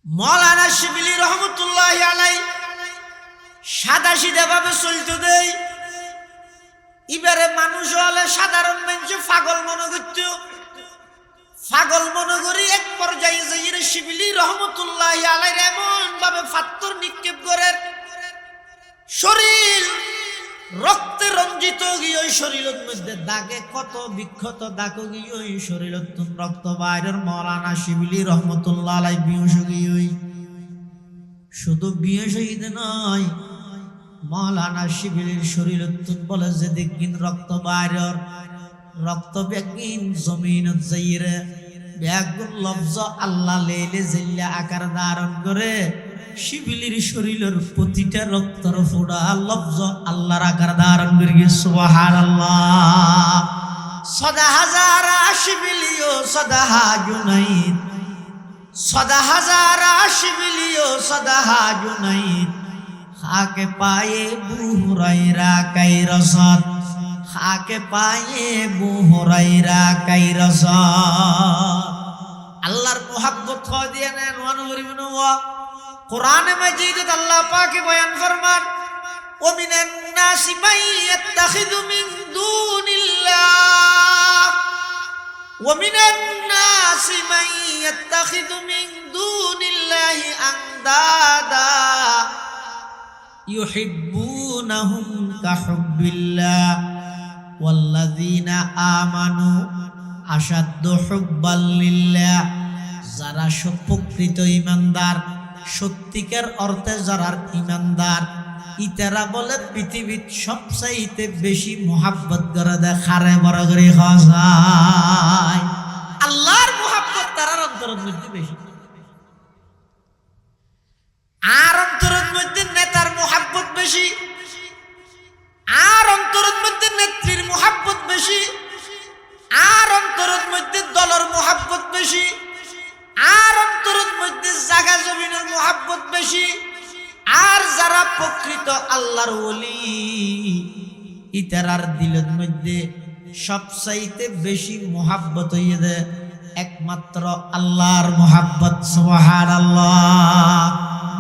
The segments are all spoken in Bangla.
মৌলানা শিবিলি রহমতুল্লাহি আলাইহি সাদা সিধা ভাবে চলতে দেয়। এবারে মানুষ হলে সাধারণ মানুষ পাগল মনে করত, পাগল মনে করি এক পর্যায়ে যাইয়ে শিবিলি রহমতুল্লাহি আলাইহি এমন ভাবে পাথর নিক্ষেপ করে শরীর রক্তে রঞ্জিত গিয়ে ওই শরীরের মধ্যে দাগে কত বিক্ষত দাগ গিয়ে ওই শরীরের রক্ত বাইরের মৌলানা শিবিলি রহমতুল্লাহ আলাইহি বিহুশ গিয়ে শুধু বিহুশ হইতে নয়, মৌলানা শিবিলির শরীরের বলে যে দেখবেন রক্ত বাইরের রক্ত ব্যাগিন জমিন যাইরে ব্যাগুন লফজ আল্লাহ লেলে জিল্লা আকার ধারণ করে শিবিলির শরীরের প্রতিটা রক্তর ফোঁটা লফজ আল্লাহর আকার ধারণ করে। সুবহানাল্লাহ। সদা হাজারা শিবিলিও সদা হাজুনাইদ, সদা হাজারা শিবিলিও সদা হাজুনাইদ, হাকে পায়ে বুহুরাইরা কাইরসত, হাকে পায়ে বুহুরাইরা কাইরসত। আল্লাহর মোহাব্বত হয় দিয়ে নেন ওয়ানুরিবনু ওয়া কোরআনে মাজিদে আল্লাহ পাকে বয়ান ফরমান ওয়া মিনান নাসি মান ইয়াত্তাখিযু মিন দুনিল্লাহ ওয়া মিনান নাসি মান ইয়াত্তাখিযু মিন দুনিল্লাহি আনদাদা ইউহিব্বুনাহুম কাহুব্বিল্লাহ ওয়াল্লাযীনা আমানু আশাদ্দু হুব্বাল লিল্লাহ। যারা প্রকৃত ঈমানদার, সত্যিকার অর্থে যারা ঈমানদার, ইতারা বলে পৃথিবীর সবচাইতে বেশি মোহাব্বত করে দেখারে বড় করে খায়। আল্লাহর মোহাব্বত তার অন্তরের মধ্যে বেশি, আর অন্তরের মধ্যে নেতার মোহাব্বত বেশি, আর অন্তরের মধ্যে নেত্রীর মোহাব্বত বেশি, আর অন্তরের মধ্যে দলের মোহাব্বত বেশি, আর অন্তরের মধ্যে জায়গা জমিনের মোহাব্বত বেশি। আর যারা প্রকৃত আল্লাহর ওলি, ইতারার দিলের মধ্যে সবচাইতে বেশি মোহাব্বত হইয়ে দেয় একমাত্র আল্লাহর মোহাব্বত। সুবহানাল্লাহ।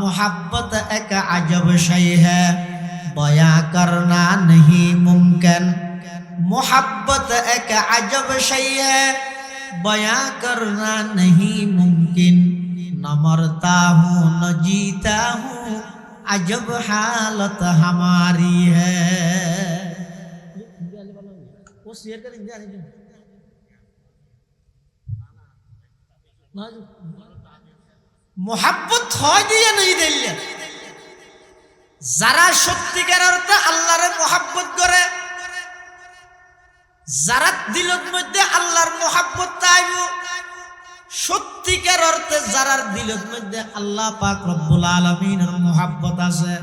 मोहब्बत एक अजब शय है बयां करना नहीं मुमकिन, मोहब्बत एक अजब शय है बयां करना नहीं मुमकिन, न मरता हूँ न जीता हूँ अजब हालत हमारी है। वो शेयर करेंगे মোহাব্বত হয় দিয়ে নই দিলে যারা সত্যিকার অর্থে আল্লাহর মোহাব্বত করে, যারা দিলের মধ্যে আল্লাহর মোহাব্বত তাইব, সত্যিকার অর্থে যারা দিলের মধ্যে আল্লাহ পাক রব্বুল আলামিনের মোহাব্বত আছে,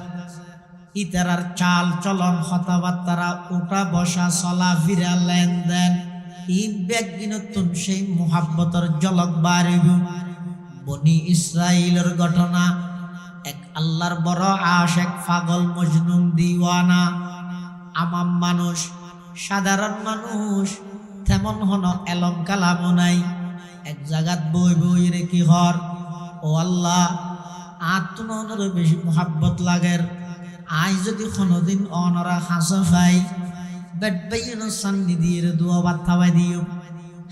ইতারার চাল চলন কথাবার্তা উঠা বসা চলা ফিরা লেনদেন ই ব্যক্তিনতুন সেই মোহাব্বতের ঝলক বাড়িব। বনি ইসরাইলের ঘটনা, এক আল্লাহর বড় আশিক পাগল মজনুন দিওয়ানা আমাম মানুষ, সাধারণ মানুষ, তেমন হন এলম কালামও নাই, এক জায়গাত বই বই রেখি হর ও আল্লাহ আত্মনর বেশি মোহাব্বত লাগের, আই যদি কোনোদিন অনরা হাসা পাই বেট বাইন সান্নি দিয়ে দোয়া ভাত খাওয়াই দিও,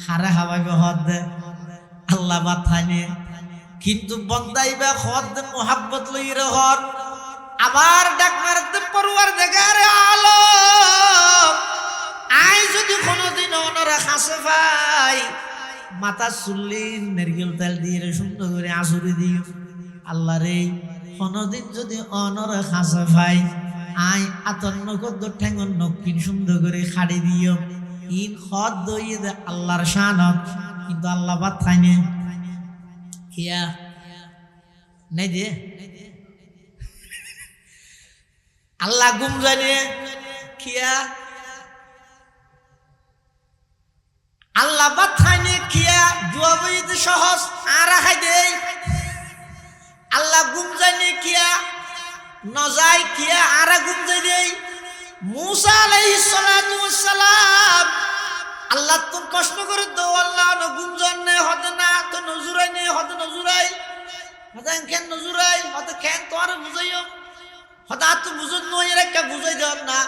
হারে হাওয়াইবে হদ দে আল্লাহ ভাত খাইনে, কিন্তু বন্দাইবা হদ মোহাব্বত লইরে হর আবার ডাক মারতে পরওয়ার দেখারে আলম আই যদি কোনোদিন অনরা হাসা পাই মাথা চুল্লিন নারকেল তেল দিয়ে সুন্দর করে আঁচড়ে দিও, আল্লাহ রে কোনোদিন যদি অনরা হাসা পাই আই আতর নগদ ঠেঙ্গন নকিন সুন্দর করে খাড়ি দিও, ইন হদ দইয়ে দে আল্লাহর শানত, কিন্তু আল্লাহ বাদ খাইনে কিয়া নাই দে আল্লাহ গুম জানে কিয়া আল্লাহ বাদ খাইনে কিয়া দোয়া বইতে সহজ আর খাই দেই, আল্লাহ গুম জানে কিয়া নজাই কিয়া আর গুম যাই দেই। মুসা আলাইহিস সালাতু ওয়াস সালাম আল্লাহ তো প্রশ্ন করে তো আল্লাহ গুম জানে হদ না তো নজুরাই নেই হদ নজুরাই হদান কেন নজুরাই হদা কেন তোর বুঝাইও হদা তো বুঝুন নয় রেখা বুঝাই দেন না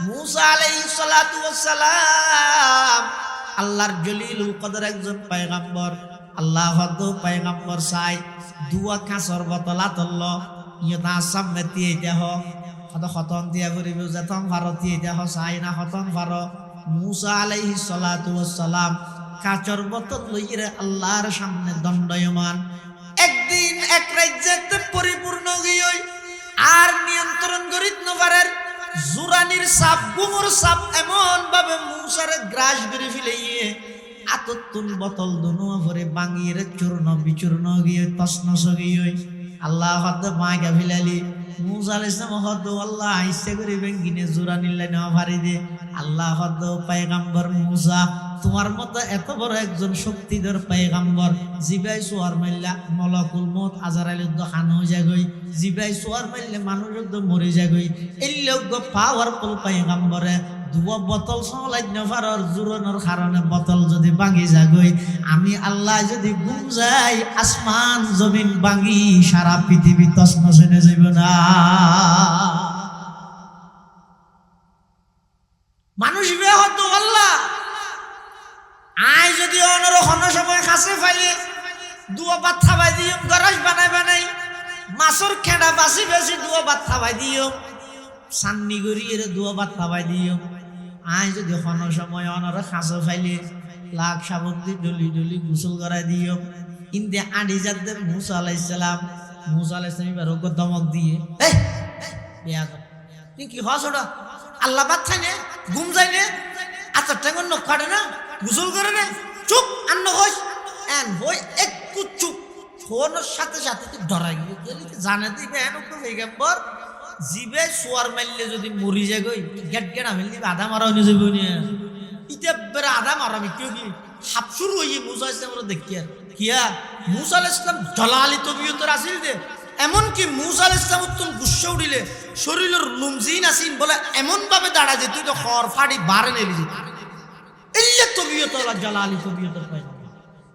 মুসা আলাইহিস সালাতু ওয়াস সালাম আল্লাহর জলিলুল কদর একজন পয়গম্বর আল্লাহ হদ পয়গম্বর সাই দুয়া কাসর বতলাত আল্লাহ ইয়া সামনে দিয়ে দেহ হদা খতম দিয়া করিব যতম ভারতীয় দেহ সাই না খতম ভার মুসা আলাইহিস সালাতু ওয়াস সালাম কাচর বোতল লইরে আল্লাহর সামনে দণ্ডায়মান একদিন এক রাজ্যে পরিপূর্ণ গিয়ে আর নিয়ন্ত্রণ করিত নভারের জুরানির সাপ গুমুর সাপ এমন ভাবে মুসার গ্রাস করে ফেলিয়ে আততুন বোতল দুনুয়া ভরে বাঙিয়ে চূর্ণ বিচূর্ণ গিয়ে তসনস গিয়ে আল্লাহ হদ মাইকা ফেলালি মুসা আলাইহিস সালাম হদ আল্লাহ ইচ্ছা করে বেঙ্গিনে জুরানির লাইনে ভারি দে আল্লাহ হদ পয়গম্বর মুসা তোমার মতো এত বড় একজন শক্তিধর পয়গম্বর জিবাই সোয়ার মাইল্লা মলাকুল মউত আজরাইল দখান হয়ে যাগই জিবাই সোয়ার মাইল্লে মানুষ মরে যাগই এই লোক পাওয়ারফুল পয়গম্বরে দুয়া বোতল সলাই নফারর জুরনের কারণে বোতল যদি ভাঙি যাগই আমি আল্লাহ যদি গুম যাই আসমান জমিন ভাঙি সারা পৃথিবী তছনছ হয়ে যাইব না মানুষ বিয়ে হতো আল্লাহ আয় যদি অনরক্ষণ সময় কাছে ফাইলে দুয়া ভাত খাবাই দিও গরজ বানাই বানাই মাছর খেড়া বাসি বেশি দুয়া ভাত খাবাই দিও সান্নি গড়িয়ে দুয়া ভাত খাবাই দিও আয় যদি হন সময় অনর কাছে ফাইলে লাখ সাবন দিয়ে ডলি ডলি গোসল করাই দিও ইন্দে আড়ি যাতে মুসা আলাইহিস সালাম এবার ওকে দমক দিয়ে তুই কি হস ওটা আল্লাহ ভাত খাই নে ঘুম যাই নে আচ্ছা টেঙ্গন নখ কাটে না গোসল করে নে চুপ আন্ন হইস এন হই একটু চুপ ফোনের সাথে সাথে তুই ডরাই গেলি জানে দিবে এন একটু পয়গম্বর জিবে সোয়ার মারলে যদি মরি যায় গই গেট গেট আমি আধা মারা হয়ে যাইব নিয়ে ইটা বেড়া আধা মারা আমি কেউ কি হাফ শুরু হইয়ে মুসা ইসলাম দেখিয়া কিয়া মুসা আলাইহিস সালাম জলালি তবিয়তের আসিল দে এমনকি মুসা আলাইহিস সালাম উত্তম গুসা উঠিলে শরীরের লুমজিন আসিন বলে এমন ভাবে দাঁড়া যে তুই তো খর ফাড়ি বারে নেলি যেত ইল্লা তবিয়তলা জালালি তবিয়তের পাই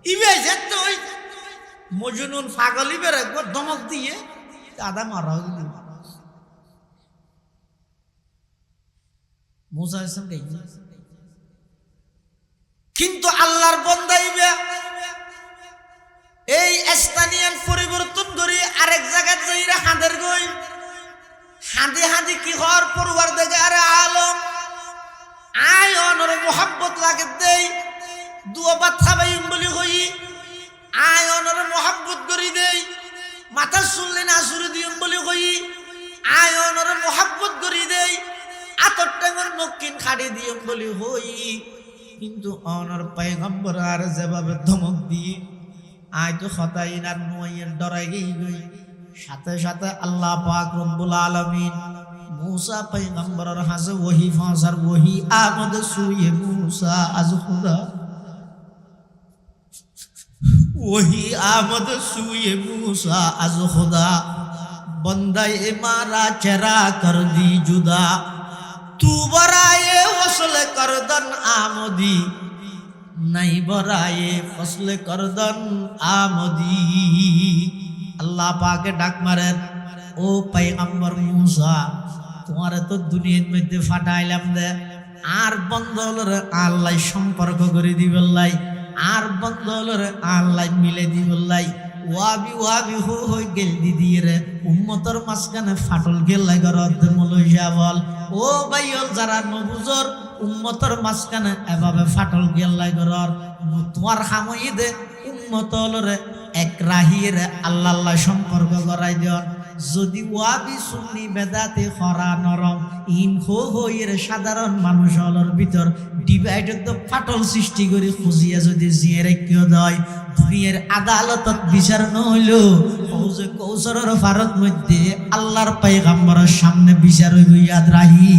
ইবে যেত ওই মজনুন পাগলি বের একবার ধমক দিয়ে আদা মারা হইল মুসা আলাইহিস সালাম কিন্তু আল্লাহর বান্দা ইবে এই স্থানীয় পরিবর্তন করে আরেক জায়গায় যাইরা হাঁদের গই হাঁদি হাঁদি কি হর পরওয়ারদিগার আলম আয় অনর মোহাব্বত লাগে দেই দুয়া ভাত খাবাইম বলি হই আয় অনর মোহাব্বত করি দেই মাথা শুনলে না শুরু দিম বলি হই আয় অনর মোহাব্বত করি দেই আতর টেঙ্গর নকিন খাড়ি দিম বলি হই কিন্তু অনর পয়গম্বর আর যেভাবে ধমক দিয়ে আয় তো খতাইন আর নুয়ের ডরাই গই সাথে সাথে আল্লাহ পাক রব্বুল আলামিন মুসা পয়গম্বরের হাজে ওহি ফাসার ওহি আমদ সুয়ে মুসা আজ খুদা ওহি আমদ সুয়ে মুসা আজ খুদা বন্দায়ে মারা চেরা কর দি জুদা তু বরায়ে ওসলে করদন আমদি নাই বরায়ে ফসলে করদন আমদি আল্লাহ পাকে ডাক মারেন ও পয়গম্বর মুসা তোমার তো দুনিয়ার মধ্যে ফাটাইলাম দে আর বন্ধ হলো রে আল্লাহ সম্পর্ক করে দিবেলাই আর বন্ধ হলো রে আল্লাহ মিলে দিবেলাই ওয়াবি হই গেল দিদি রে উম্মতর মাঝখানে ফাটল গেল গরদ মলইয়া বল ও ভাইল যারা নবুজর উম্মতর মাঝখানে এভাবে ফাটল গেল গরর তোমার খামই দে উম্মত হলো রে এক রাহির আল্লাহ আল্লাহ সম্পর্ক করাই দিন যদি ওয়াবি সুন্নি বেদাতে খরা নরম ইন হইয়ের সাধারণ মানুষ হলর ভিতর ডিভাইডেড তো ফাটল সৃষ্টি করে খুঁজিয়া যদি জিয়ে রেখিও দেয় দুনিয়ার আদালতত বিচার নহইল হৌজে কৌশলের ভারত মধ্যে আল্লাহর পয়গম্বরের সামনে বিচার হইব ইয়াদ রাহি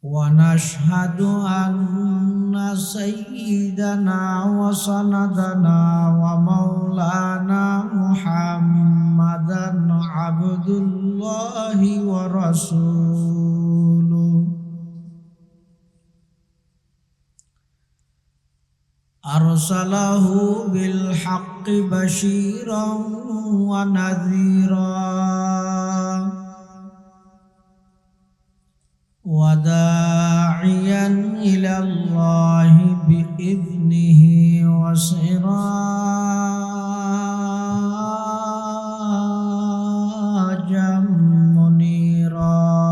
ونشهد أن سيدنا وسندنا ومولانا محمدا عبد الله ورسوله أرسله بالحق بشيرا ونذيرا وداعيا إلى الله بإذنه وسراجا منيرا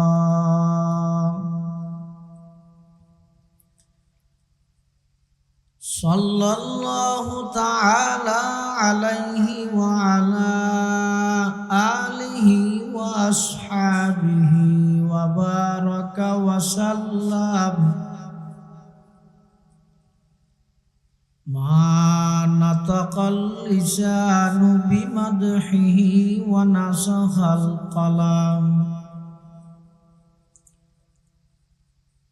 صلى الله تعالى عليه وعلى آله وأصحابه وبارك وسلم ما نطق اللسان بمدحه ونسخ القلم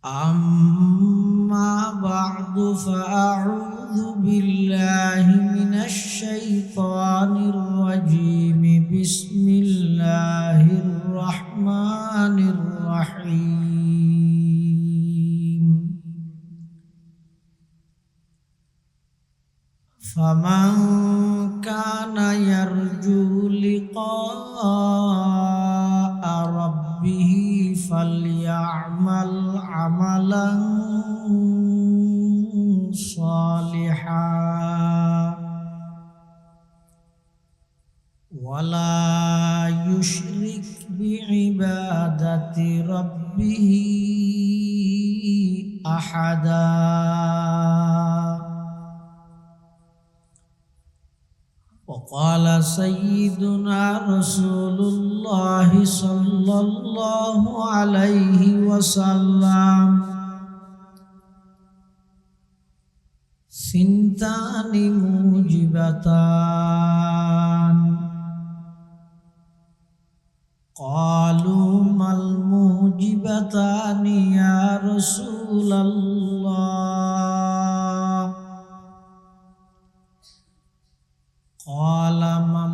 أما بعد فأعوذ بالله من الشيطان الرجيم بسم الله الرحمن الرحيم فمن كان يرجو لقاء ربه فليعمل عملا صالحا ولا يشرك بعبادة ربه أحدا وقال سيدنا رسول الله صلى الله عليه وسلم ثنتان موجبتان قالوا ما الموجبتان يا رسول الله قال من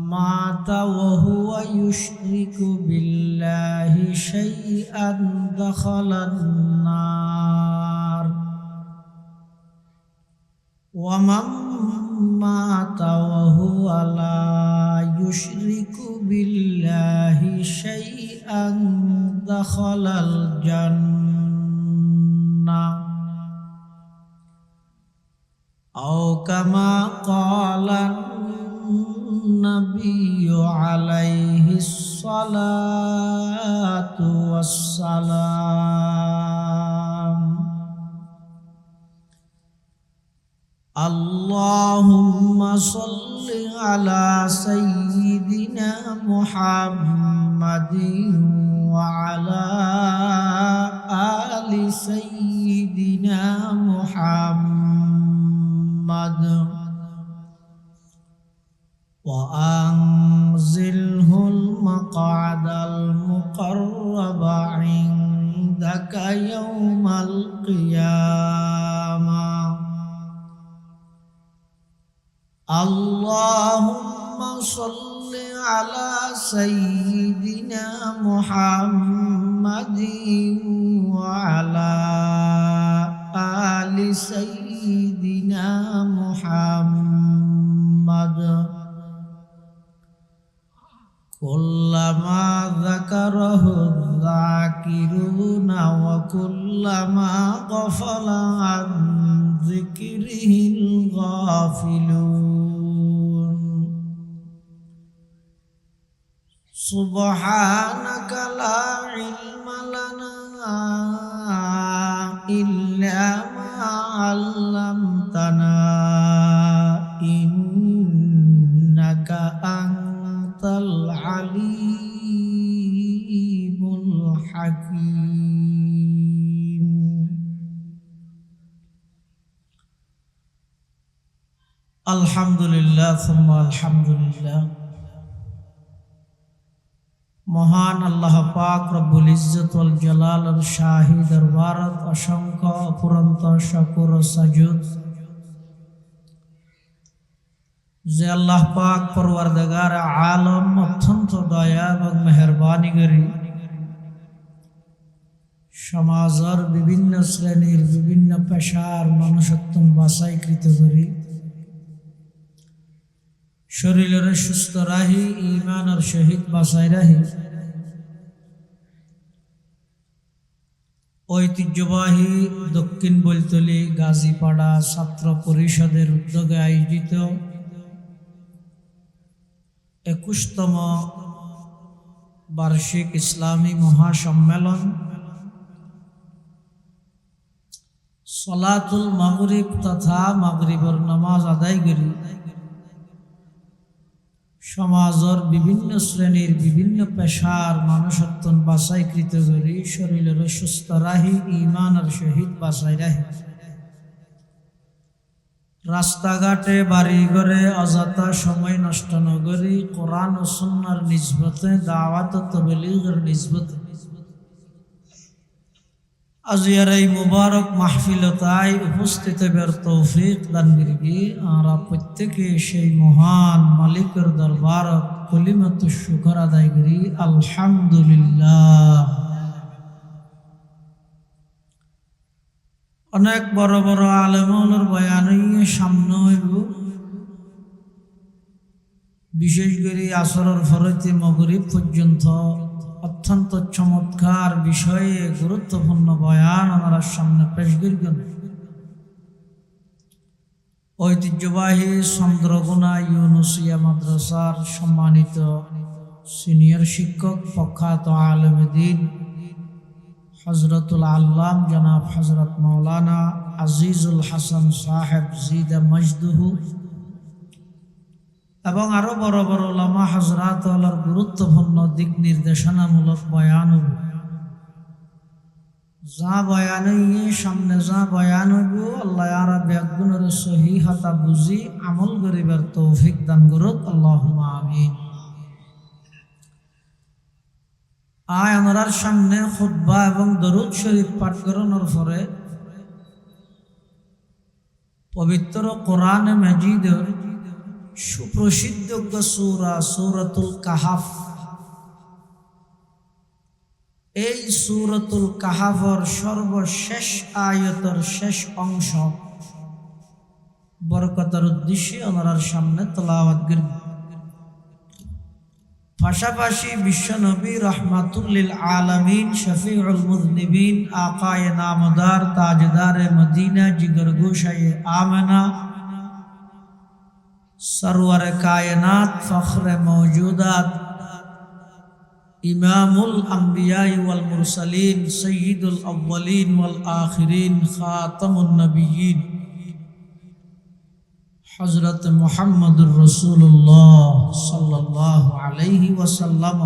مات وهو يشرك بالله شيئا دخل النار ومن مات وهو لا يشرك بالله شيئا دخل الجنة أو كما قال النبي عليه الصلاة والسلام اللهم صل على سيدنا محمد وعلى آل سيدنا محمد وأنزله المقعد المقرب عندك يوم القيامة اللهم صل على سيدنا محمد وعلى آل سيدنا محمد كلما ذكره الذاكرون وكلما غفل عن ذكره الغافلون سبحانك لا علم لنا إلا ما علمتنا إنك أنت العليم الحكيم الحمد لله ثم الحمد لله মহান আল্লাহ পাক রব্বুল ইজ্জত ওয়াল জালালের শাহী দরবারত অসংখ্য অফুরন্ত শুকর ও সাজুদ যে আল্লাহ পাক পরওয়ারদিগার আলম অত্যন্ত দয়া এবং মেহেরবানি করি সমাজের বিভিন্ন শ্রেণীর বিভিন্ন পেশার মানুষত্ব বাছাইকৃত করি শরীরের সুস্থ রাহি ইমানের সহিত বাছাই রাহি ঐতিহ্যবাহী দক্ষিণ বৈতলী গাজীপাড়া ছাত্র পরিষদের উদ্যোগে আয়োজিত 21তম বার্ষিক ইসলামী মহাসম্মেলন সলাতুল মাগরিব তথা মাগরিবের নামাজ আদায় করি সমাজের বিভিন্ন শ্রেণীর বিভিন্ন পেশার মানুষত্ব বাছাইকৃত করি শরীরের সুস্থ রাহি ইমানের সহিত বাছাই রাহি রাস্তাঘাটে বাড়ি ঘরে অযথা সময় নষ্ট নগরী কোরআন ও সুন্নাহর নিসবতে দাওয়াত ও তাবলীগের নিসবতে আজিয়ার এই মুবারক মাহফিলতায় উপস্থিত হবার তৌফিক দান করি আমরা প্রত্যেকে সেই মহান মালিকের দরবারত কলিমাতুশ শুকর আদায় করি আলহামদুলিল্লাহ। অনেক বড় বড় আলেমুলের বয়ান সামনে হইব, বিশেষ করে আসরের ফরতে মাগরিব পর্যন্ত অত্যন্ত চমৎকার বিষয়ে গুরুত্বপূর্ণ বয়ান আমার সামনে পেশ করবেন। ঐতিহ্যবাহী চন্দ্রগুনা ইউনুসিয়া মাদ্রাসার সম্মানিত সিনিয়র শিক্ষক প্রখ্যাত আলেম দ্বীন হযরতুল আল্লাম জনাব হযরত মাওলানা আজিজুল হাসান সাহেব জিদা মজদুহু এবং আরো বড় বড় উলামা হযরত আল্লাহর গুরুত্বপূর্ণ দিক নির্দেশনামূলক বয়ান যা বয়ান সামনে যা বয়ান হইব আল্লাহ আর ব্যাগুণের সহিহতা বুঝি আমল করিবার তৌফিক দান করুক আল্লাহুম্মা আমিন। আয় আমরার সামনে খুতবা এবং দরুদ শরীফ পাঠ করানোর পরে পবিত্র কোরআনে মাজিদের সুপ্রসিদ্ধ সূরা সূরাতুল কাহাফ, এই সূরাতুল কাহাফের সর্বশেষ আয়াতের শেষ অংশ বরকতের উদ্দেশ্যে ওনার সামনে তেলাওয়াত করব। পাশাপাশি বিশ্বনবী রহমাতুল্লিল আলামিন শফিউল মুযনিবিন আকায়ে নামদার তাজদারে মদিনা জিগরগোশায়ে আমেনা सरवर कायनात फख्र मौजूदात इमामुल अंबिया वल मुरसलीन सय्यिदुल अव्वलीन वल आखिरीन खातमुन नबिय्यीन हजरत मुहम्मदुर रसूलुल्लाह सल्लल्लाहु अलैहि वसल्लम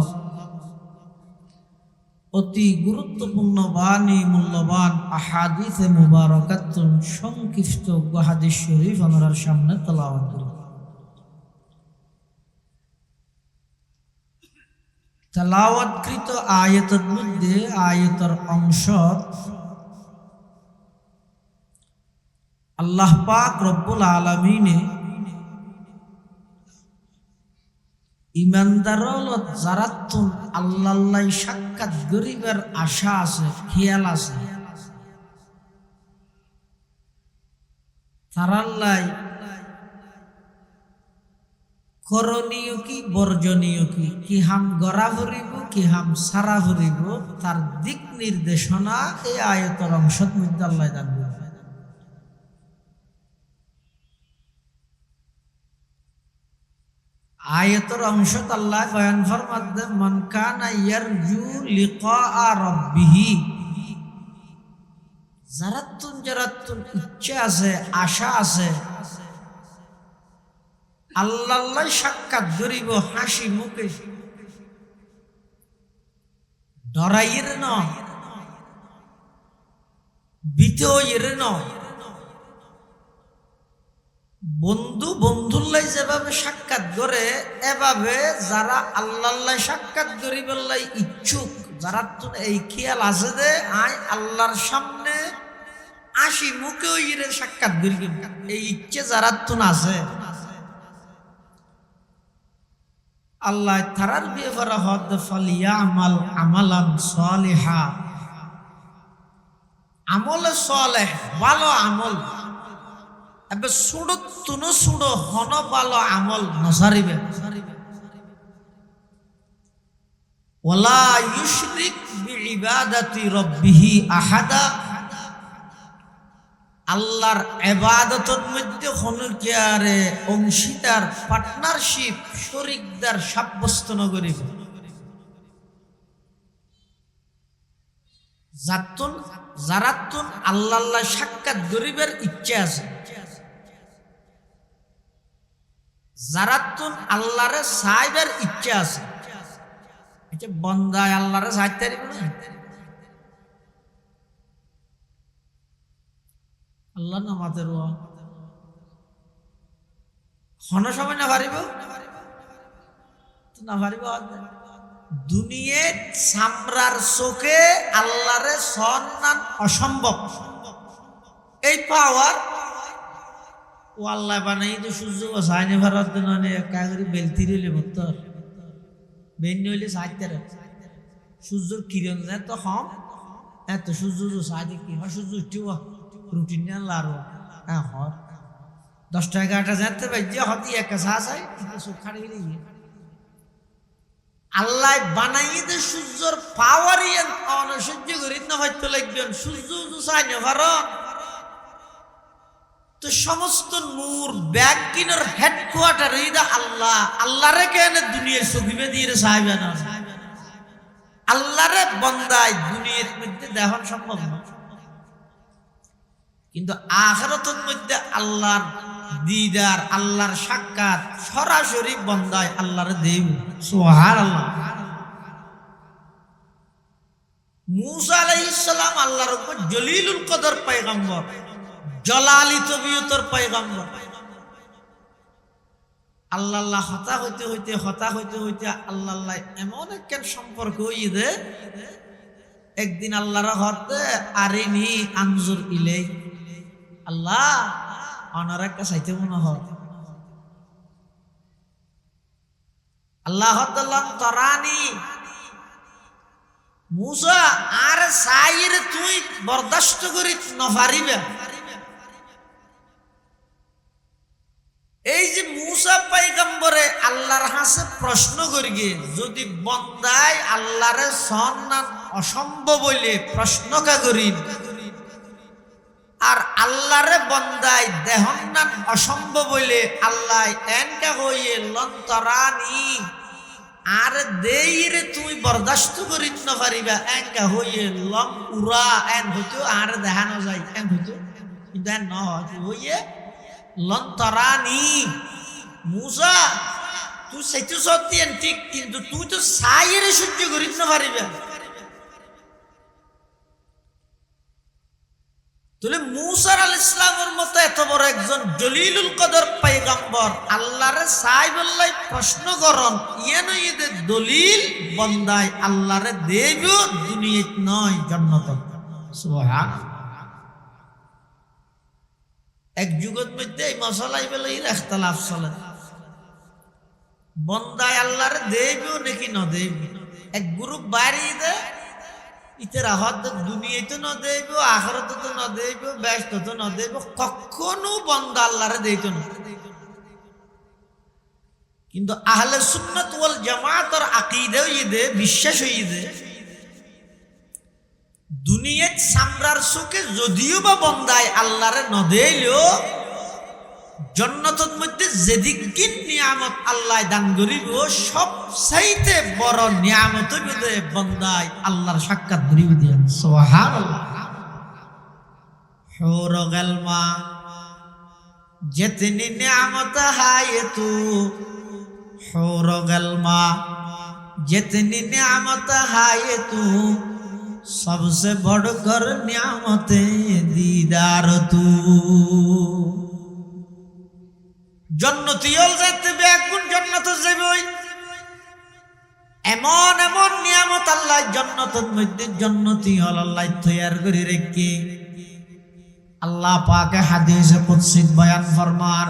অতি গুরুত্বপূর্ণ বাণী মূল্যবান আহাদিসে মুবারাকাতুন সংক্ষিপ্ত হাদিস শরীফ আমাদের সামনে তেলাওয়াত করি। তেলাওয়াতকৃত আয়াতের মধ্যে আয়াতের অংশ আল্লাহ পাক রব্বুল আলামিনে ইমানদারলত যারাতুন আল্লাহর সাক্ষাৎ গরিবের আশা আছে খেয়াল আছে তারাল্লাই করণীয় কি বর্জনীয় কি হাম গড়া ভরিব কি হাম সারা ভরিব তার দিক নির্দেশনা এই আয়াতের অংশের মধ্যে আল্লাহ দান করবেন। আয়াতের অংশত আল্লাহ বয়ান ফরমাতে মান কানা ইয়ারজু লিকা রাব্বিহি, যারাতুন ইচ্ছা আছে আশা আছে আল্লাহ সাক্ষাৎ করিব হাসি মুখে ডরাইয়ের ন বিতয়ের ন বন্ধু বন্ধুল্লাই যেভাবে সাক্ষাৎ করে এভাবে যারা আল্লাহ সাক্ষাৎ করিবার ইচ্ছুক যারা এই খেয়াল আছে যে আয় আল্লাহর সামনে আসি মুখেও ইরে সাক্ষাৎ করি এই ইচ্ছে যারা আছে আল্লাহ তারার ব্যাপারে হদ ফালিয়ামাল আমালান সালিহা, আমলে সলেহ ভালো আমল এবে সুড়ো তুনো সুড়ো হন ভালো আমল নসারিবে ওয়ালা ইউশরিক বিইবাদাতি রাব্বিহি আহাদা আল্লাহর ইবাদতের মধ্যে কোনো কিয়ারে অংশীদার পার্টনারশিপ শরীকদার সাব্যস্ত ন করিবে যারাতুন আল্লাহ সাক্ষাৎ গরিবের ইচ্ছা আছে যারাতুন আল্লাহরে সাইবের ইচ্ছা আছে এটা বন্দায় আল্লাহরে সাইতে পারিবে না আল্লাহ নামাজের হন সময় না পারিব না পারিব দুনিয়ে সামরার চোখে আল্লাহরে সম্মান অসম্ভব এই পাওয়ার ও আল্লাহ বানাই তো সূর্য সাইনে ভারত নয় একা করে বেলতি রইলে ভক্তর বেন্য হইলে সাইতে সূর্যর কিরণ যায় তো হম এত সূর্য সাইতে কি হয় সূর্য উঠিব রুটিন না লারো হ্যাঁ হর 10টা 11টা যেতে বাজে হতি একা সাজ হয় চোখ খাড়ি গিয়ে আল্লাহ বানাইয়ে দে সূর্যর পাওয়ারই অনসহ্য করি না হয়তো লাগবেন সূর্য সাইনে ভারত তো সমস্ত নূর ব্যাগ কিনোর হেডকোয়ার্টার এইটা আল্লাহ আল্লাহরে কেন দুনিয়ার সকিবে দিয়ে সাহেবে না আল্লাহরে বন্দায় দুনিয়ার মধ্যে দেখান সম্ভব না কিন্তু আখিরাতের মধ্যে আল্লাহর দিদার আল্লাহর সাক্ষাৎ সরাসরি বন্দায় আল্লাহরে দেব সুবহানাল্লাহ মূসা আলাইহিস সালাম আল্লাহর উপর জলিলুল কদর পয়গম্বর জলালি তবিয়তর পয়গম্বর আল্লাহ হতা হইতে হইতে আল্লাহ এমন একখান সম্পর্ক হইয়ে একদিন আল্লাহর হতে আরিনি আনজুর ইলাই আল্লাহ অনার একটা চাইতে মনে হয় আল্লাহ তরানি মুসা আর সাইরে তুই বরদাস্ত করি নফারিবে এই যে মূসা পয়গম্বরে আল্লাহর হাসে প্রশ্ন করি যদি বন্দায় আল্লাহরে সম্মান অসম্ভব বলে প্রশ্ন কা করি আর আল্লাহরে বন্দায় দেহন্নান অসম্ভব বলে আল্লাহ এনকা হইয়ে লন্তরানি আর দেইরে তুমি বরদাস্ত করি না পারিবা এনকা হইয়ে লম উড়া এন হইতো আর দেখানো যায় এন হইতো কিন্তু এন ন হইয়ে লন্তরানি মূসা তুই সেইতো সত্যি ঠিক কিন্তু তুই তো সাইরে সহ্য করিস না পারিবে তাহলে মূসা আলাইহিস সালামের মতো এত বড় একজন জলিলুল কদর পয়গম্বর আল্লাহরে সাই বললাই প্রশ্ন করন ইয়েনো ইদে দলিল বন্দায় আল্লাহরে দেব দুনিয়াত নয় জান্নাত সুবহানাল্লাহ এক যুগের মধ্যে এই মশালাই বলে ইখতিলাফ চলে বন্দায় আল্লাহরে দেব নাকি না দেব এক গ্রুপ বাইরে দে ইতের আহত দুনিয়াতে না দেব আখিরাতে তো না দেব ব্যস্ত তো না দেব কখনো বন্দা আল্লাহরে দেইতো না কিন্তু আহলে সুন্নাত ওয়াল জামাতের আকীদা ইদে বিশ্বাস হইদে দুনিয়াত সামরার সুখে যদিও বা বন্দায় আল্লাহরে ন দেইলেও জান্নাতের মধ্যে যেদিকিন নিয়ামত আল্লাহ দান করিব সবচাইতে বড় নিয়ামত হইবে বন্দায় আল্লাহর সাক্ষাৎ করিব দিয়া সুবহানাল্লাহ হুরুল মা जितनी नियामत है तू हुरुल मा जितनी नियामत है तू सबसे बढ़कर नियामत दीदार तू जन्नती हल जाते बेगुन जन्नत যাবে এমন এমন নিয়ামত আল্লাহ জান্নাতের মধ্যে জান্নতি হল আল্লাহ তৈয়ার করে রেখে আল্লাহ পাক হাদিসে কুদসি বয়ান ফরমান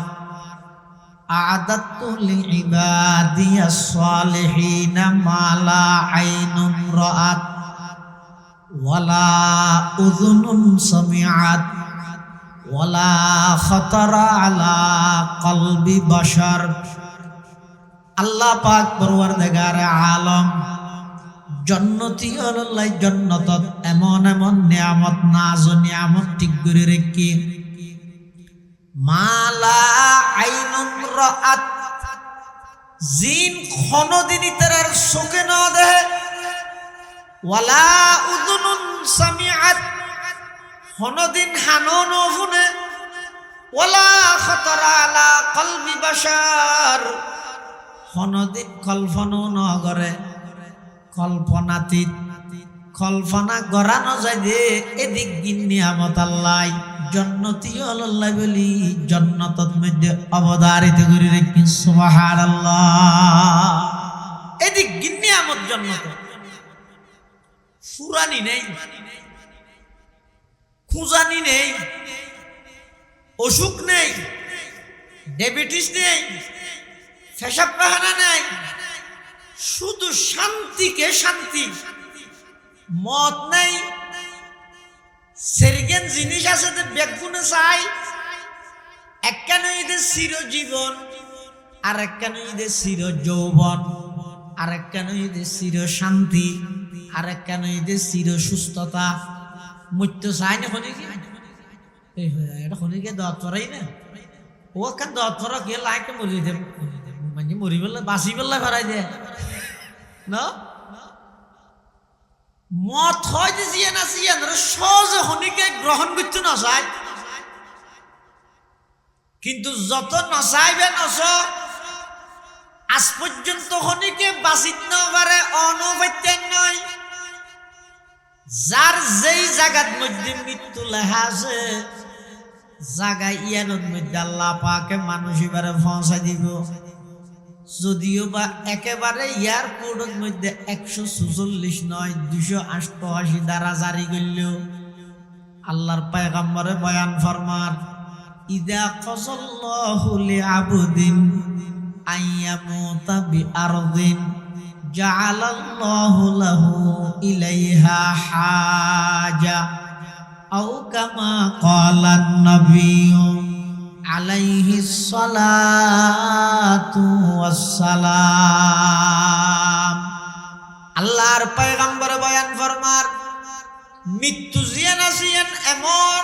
আ'দাতু লিইবাদিয়াস সালিহিন মা লা আইনুন রাআত ওয়ালা উযুনুন সামিআত ওয়ালা খাতারা আলা কলবি বাশার। আল্লাহ পাক পরওয়ারদিগার আলম জন্নতি আল্লাহ জন্নতত এমন এমন নিয়ামত নাজ নিয়ামত ঠিক করে রেখে মালা আইনুন রাআত জিন কোনদিনই তার চোখে না দেখে, ওয়ালা উযুনুন সামিআত কোনদিন হানো না শুনে, ওয়ালা খাতারা আলা কলবি বাশার কোনদিন কল্পনাও না করে। কল্পনাতীত কল্পনা গড়ানো যায় যে এদিক গিন নিয়ামত আল্লাহ জন্নতি আল্লাহ বলি জন্নতত মধ্যে অবধারিত করে রেখে সুবহানাল্লাহ। এদিক গিন নিয়ামত জন্নত ফুরানি নেই, খুঁজানি নেই, অসুখ নেই, ডায়াবেটিস নেই, পেশাব পায়খানা নেই, শুধু শান্তিকে শান্তি। মত নেই, সেরগেন জিনিস আছে যে বেগুনে চাই, একখানে ঈদের চিরজীবন, আর একখানে ঈদের চির যৌবন, আর একখানে ঈদের চির শান্তি, আর একখানে ঈদের চির সুস্থতা। মৃত্যু চাই না খনিকে এটা খনিকে দত পড়াই না ও একখান দত পড়া কে লাইকে মরি দে মানে মরি পেলে বাঁচি পেলে ফেরাই দে না। মত হয় যে জিয়ে না জিয়ে সহজে খনিকে গ্রহণ করতে না চায়, কিন্তু যত নচাইবে নচ আজ পর্যন্ত খনিকে বাঁচিত নপারে অনবৈত্যান নয়। যার যেই জায়গার মধ্যে মৃত্যু লেখা আছে জায়গা ইয়ানোর মধ্যে আল্লাহ পাকে মানুষ এবারে পৌঁছাই দিব। যদিও বা একেবারে এয়ারপোর্টের মধ্যে 146 নয় 288 দ্বারা জারি করলেও আল্লাহর পয়গম্বরে বয়ান ফরমান ইদা কযাল্লাহু লিআবদিন আইয়ামুতা বিআরদিন জাআলাল্লাহু লাহু ইলাইহা হাজা আও কামা ক্বালান নাবিয়্যু আলাইহিস সালাতু ওয়াসসালাম। আল্লাহর পয়গম্বর বয়ান ফরমার মৃত্যু জিয়ান আসিয়ান এমন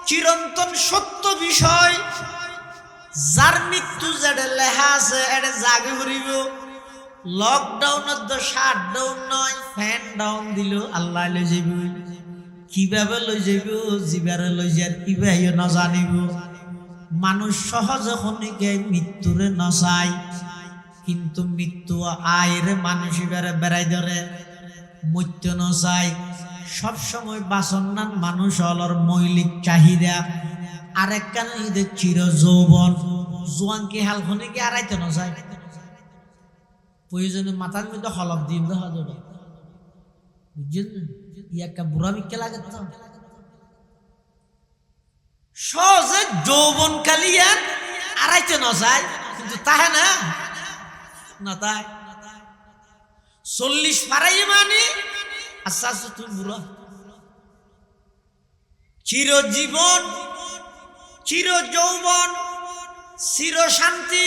চিরন্তন সত্য বিষয় যার মৃত্যু যেটা লেখা আছে এটা জাগে ঘুরিব। লকডাউনের তো শাটডাউন নয়, ফ্যান ডাউন দিল আল্লাহ লই যাইব। কিভাবে লই যাইব জিবারে লই যার ইবাইও না জানিব। মানুষ সহজে খনিকে মৃত্যুরে নচায়, কিন্তু মৃত্যু আয়ের মানুষ এবারে বেড়াই ধরে মৃত্যু নচায়। সবসময় বাসন্নান মানুষ হলর মৌলিক চাহিদা। আরেকখান ঈদের চির যৌবন জোয়ানকে হাল খনিকে আড়াইতে নচায়। প্রয়োজনে মাথার মধ্যে হলপ দিন দেখা যাবে, বুঝছেন? একটা বুড়া বিকে লাগে তো সহজে যৌবন কালিয়া আড়াইতে নচায়, কিন্তু তাহে না না তাই 40 পারাই মানে আচ্ছা আচ্ছা তুই বুড়া। চিরজীবন, চির যৌবন, চির শান্তি,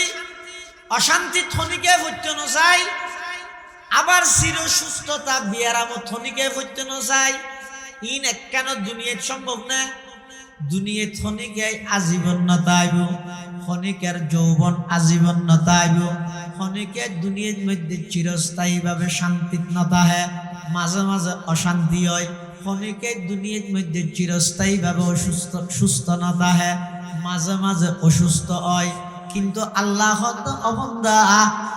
অশান্তি থনিকে ভর্তি নচাই, আবার চির সুস্থতা বিয়ারাম থনিকে ভর্তি নচাই। ইন একখান দুনিয়ার সম্ভব না। দুনিয়া থনিকে আজীবন নতাইব, ক্ষণিকের যৌবন আজীবন নতাইব। ক্ষণিকে দুনিয়ার মধ্যে চিরস্থায়ীভাবে শান্তি নতাহে, মাঝে মাঝে অশান্তি হয়। ক্ষণিকে দুনিয়ার মধ্যে চিরস্থায়ীভাবে সুস্থ নতাহে, মাঝে মাঝে অসুস্থ হয়। কিন্তু আল্লাহ অবন্দা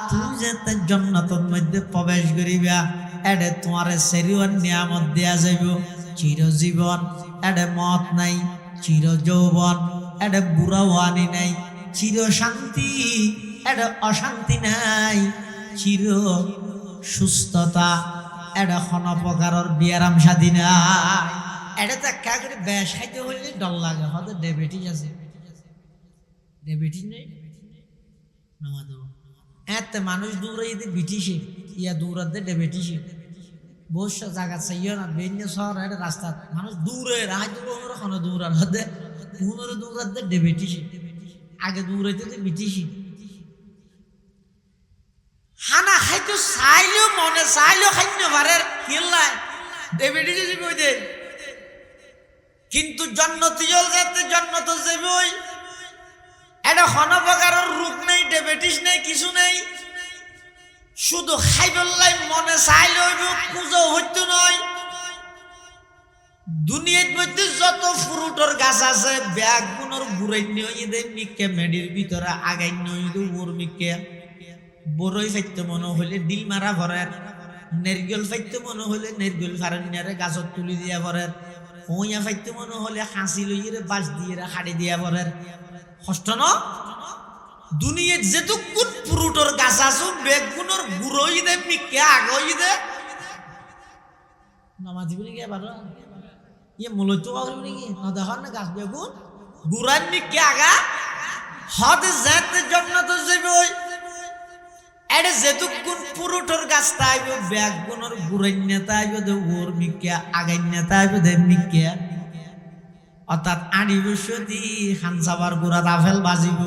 তুমি যে জান্নাতের মধ্যে প্রবেশ করিবা এডে তোমার সেরিওয়ান নিয়ামত দেয়া যাইব। চিরজীবন এডে মত নাই, চির যৌবন এডে বুড়া ওয়ানি নাই, চির শান্তি এডে অশান্তি নাই, চির সুস্থতা এডে কোন প্রকারের বিয়ারাম শাদি নাই। এটা তো একা করে বেশ খাইতে হইলে ডর লাগে, হয়তো ডায়াবেটিস আছে, ডায়াবেটিস নেই এতে মানুষ দৌড়াই বিটিসে ইয়া দৌড়াতে ডায়াবেটিসে বস জায়গা চাইও না বেন্য শহর এটা রাস্তা মানুষ দূরে রাহাই কোনো দূর আর হতে পুনরে দূর হাতে ডেবেটিস আগে দূরাইতে তো বিটিসি হানা খাইতো চাইলেও মনে চাইলেও খাইতে পারে কিল্লায় ডেবেটিস কই দে কিন্তু জন্নতিও যেতে জন্নত যাবই এটা কোনো প্রকারের রূপ নেই ডায়াবেটিস নেই কিছু নেই শুধু খাইবল্লাই মনে চাইলে হইব পুজো হইতো নয় দুনিয়ার মধ্যে যত ফ্রুটর গাছ আছে ব্যাগ গুণর ঘুরাই নিয়ে দেয় মিকে মেডির ভিতরে আগাই নই ওর মিকে বড়ই ফাইতে মনে হইলে ডিল মারা ভরের নেরগেল ফাইতে মনে হইলে নেরগেল ফারেন্যারে গাছত তুলি দিয়া ভরের হইয়া ফাইতে মনে হলে হাসি লইয়ে বাস দিয়ে হাড়ি দিয়া ভরের কষ্ট ন দুনিয়ার যেটুকুন ফ্রুটর গাছ আছো বেগুনের গুড়ই দে মিকে আগই দে নামাজি বলি গে বারো ইয়ে মূলত বলি কি না দেখো না গাছ বেগুন গুড়ার মিকে আগা হতে যেতে জন্নত যাবই এডে যেটুকুন ফ্রুটর গাছ তাইব বেগুনের গুড়াই নেতাইব দে ওর মিকে আগাই নেতাইব দে মিকে অর্থাৎ আড়ি বসে দি খানসাবার গুড়া দাফেল বাজিব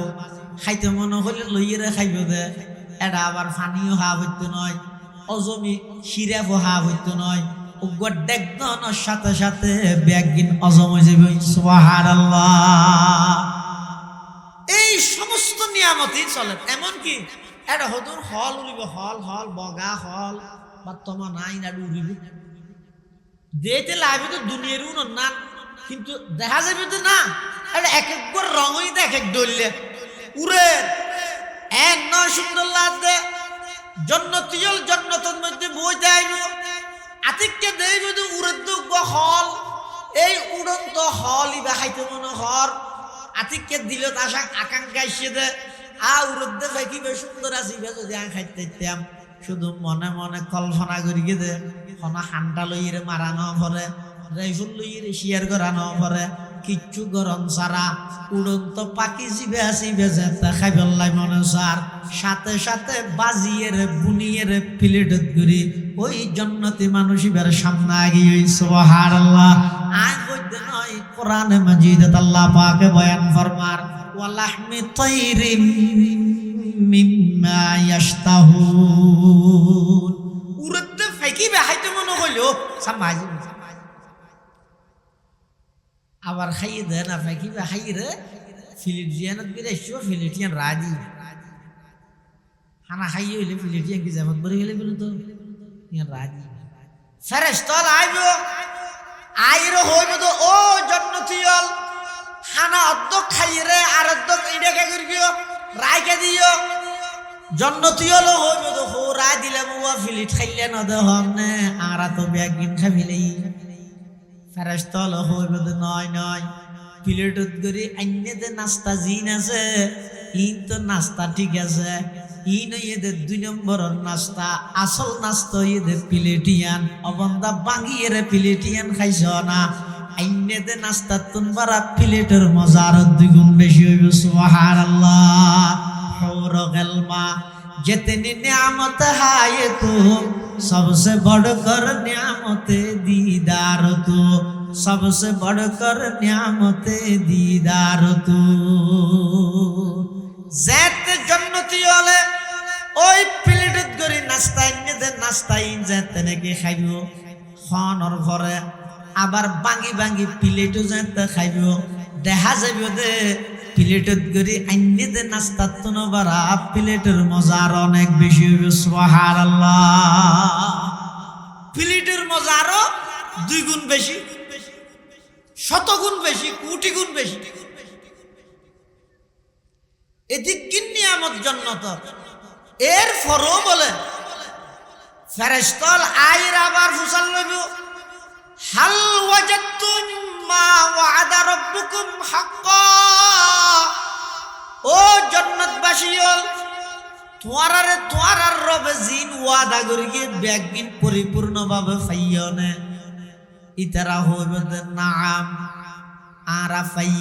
খাইতে মনে হলে লইয়েরে খাইব দে এটা আবার পানিও হা হইতো নয় অজমি সিরাফ হা হইতো নয় দেখদনের সাথে সাথে ব্যাগিন অজম হয়ে যাবে সুবহানাল্লাহ এই সমস্ত নিয়ামতই চলে এমনকি এটা হদুর হল উড়িব হল হল বগা হল বর্তমান নাই না উড়িব দিতে লাগবে তো দুনিয়ার না কিন্তু দেখা যাবে তো না এটা এক একবার রঙই দেখ এক ডললে উড়ে এক নয় সুন্দর লাগবে জন্নতিয়ল জন্নতের মধ্যে বই যাইব আতিককে দেইব তো উড়ের দুঃখ হল এই উড়ন্ত হল ইবা খাইতে মনে হর আতিককে দিল আশা আকাঙ্ক্ষা এসে দে উড়ের দে কিবে সুন্দর আছে যদি আং খাইতে দিতাম শুধু মনে মনে কল্পনা করি দে হনা হান্ডা লইয়ে মারানো ভরে রাইফল লইয়ে শেয়ার করানো পরে কিচ্ছু গরম সারা উড়ন্ত পাখি জিবে আসিবে যেতে খাইবেল্লাই মনে সার সাথে সাথে বাজিয়ে রে বুনিয়ে রে প্লেটত করি ওই জন্নতি মানুষ এবার সামনে আগিয়ে সুবহানাল্লাহ আয় বলতে নয় কোরআনে মাজিদে আল্লাহ পাকে বয়ান ফরমার ওয়ালাহমি তাইরিম মিম্মা ইয়াশতাহুন উড়তে ফাইকিবে হাইতে মনে হইলো সামাজি আবার খাইয়ে দেয় না ফাঁকিবা খাইয়ে রে ফিলিপিয়ানত বিরাইছো ফিলিপিয়ান রাজি খানা খাইয়ে হইলে ফিলিপিয়ান কি যাবত বলে গেলে বলুন তো রাজি ফেরেশতাল আইব আইরো হইব তো ও জন্নতিয়ল খানা অর্ধক খাইয়ে রে আর অর্ধক ইডাকে করিও রাইকে দিও জন্নতিয়ল হইব তো হো রাই দিলে মুয়া ফিলিট খাইলে না দহনে আর তো ব্যাগিন খাবিলেই ফেরেশতাল হইব নয় নয় প্লেটত করে আইনে দে নাস্তা জিন আছে ইন তো নাস্তা ঠিক আছে ইন এদের 2 নম্বরের নাস্তা আসল নাস্তা এদের প্লেটিয়ান অবন্দা বাঙ্গিয়ে রে প্লেটিয়ান খাইছ না আইনে দে নাস্তা তুনবারা প্লেটের মজা আর 2 গুণ বেশি হইব সুবহানাল্লাহ হুর গলমা जितनी नियामत है तो सबसे बढ़कर नियामत दीदार तो सबसे बढ़कर नियामत दीदार तो जैत जन्नती वाले ओई प्लेटत गरी नास्ता इन्ने दे नास्ता इन जैते ने के खाइबो खानर भरे আবার বাঙ্গি বাঙ্গি প্লেটও যেতে খাইব দেখা যাইব দে প্লেটত গরি আইনে দে নাস্তা তো নবারা প্লেটের মজা আর অনেক বেশি হইবে সুবহানাল্লাহ প্লেটের মজা আরো 2 গুণ বেশি 100 গুণ বেশি কোটি গুণ বেশি এদিক কি নিয়ামত জান্নাত এর ফরও বলে ফেরেশতাল আইর আবার ফুসাল লইব হাল ওয়াজাদতুম মা ওয়াদা রাব্বুকুম হাক্কা ও জান্নাতবাসীল তোমার রব জিন ওয়াদা করিয়ে ব্যাগিন পরিপূর্ণভাবে ফাইয়নে ইতারা হইবে নাম আরা ফাই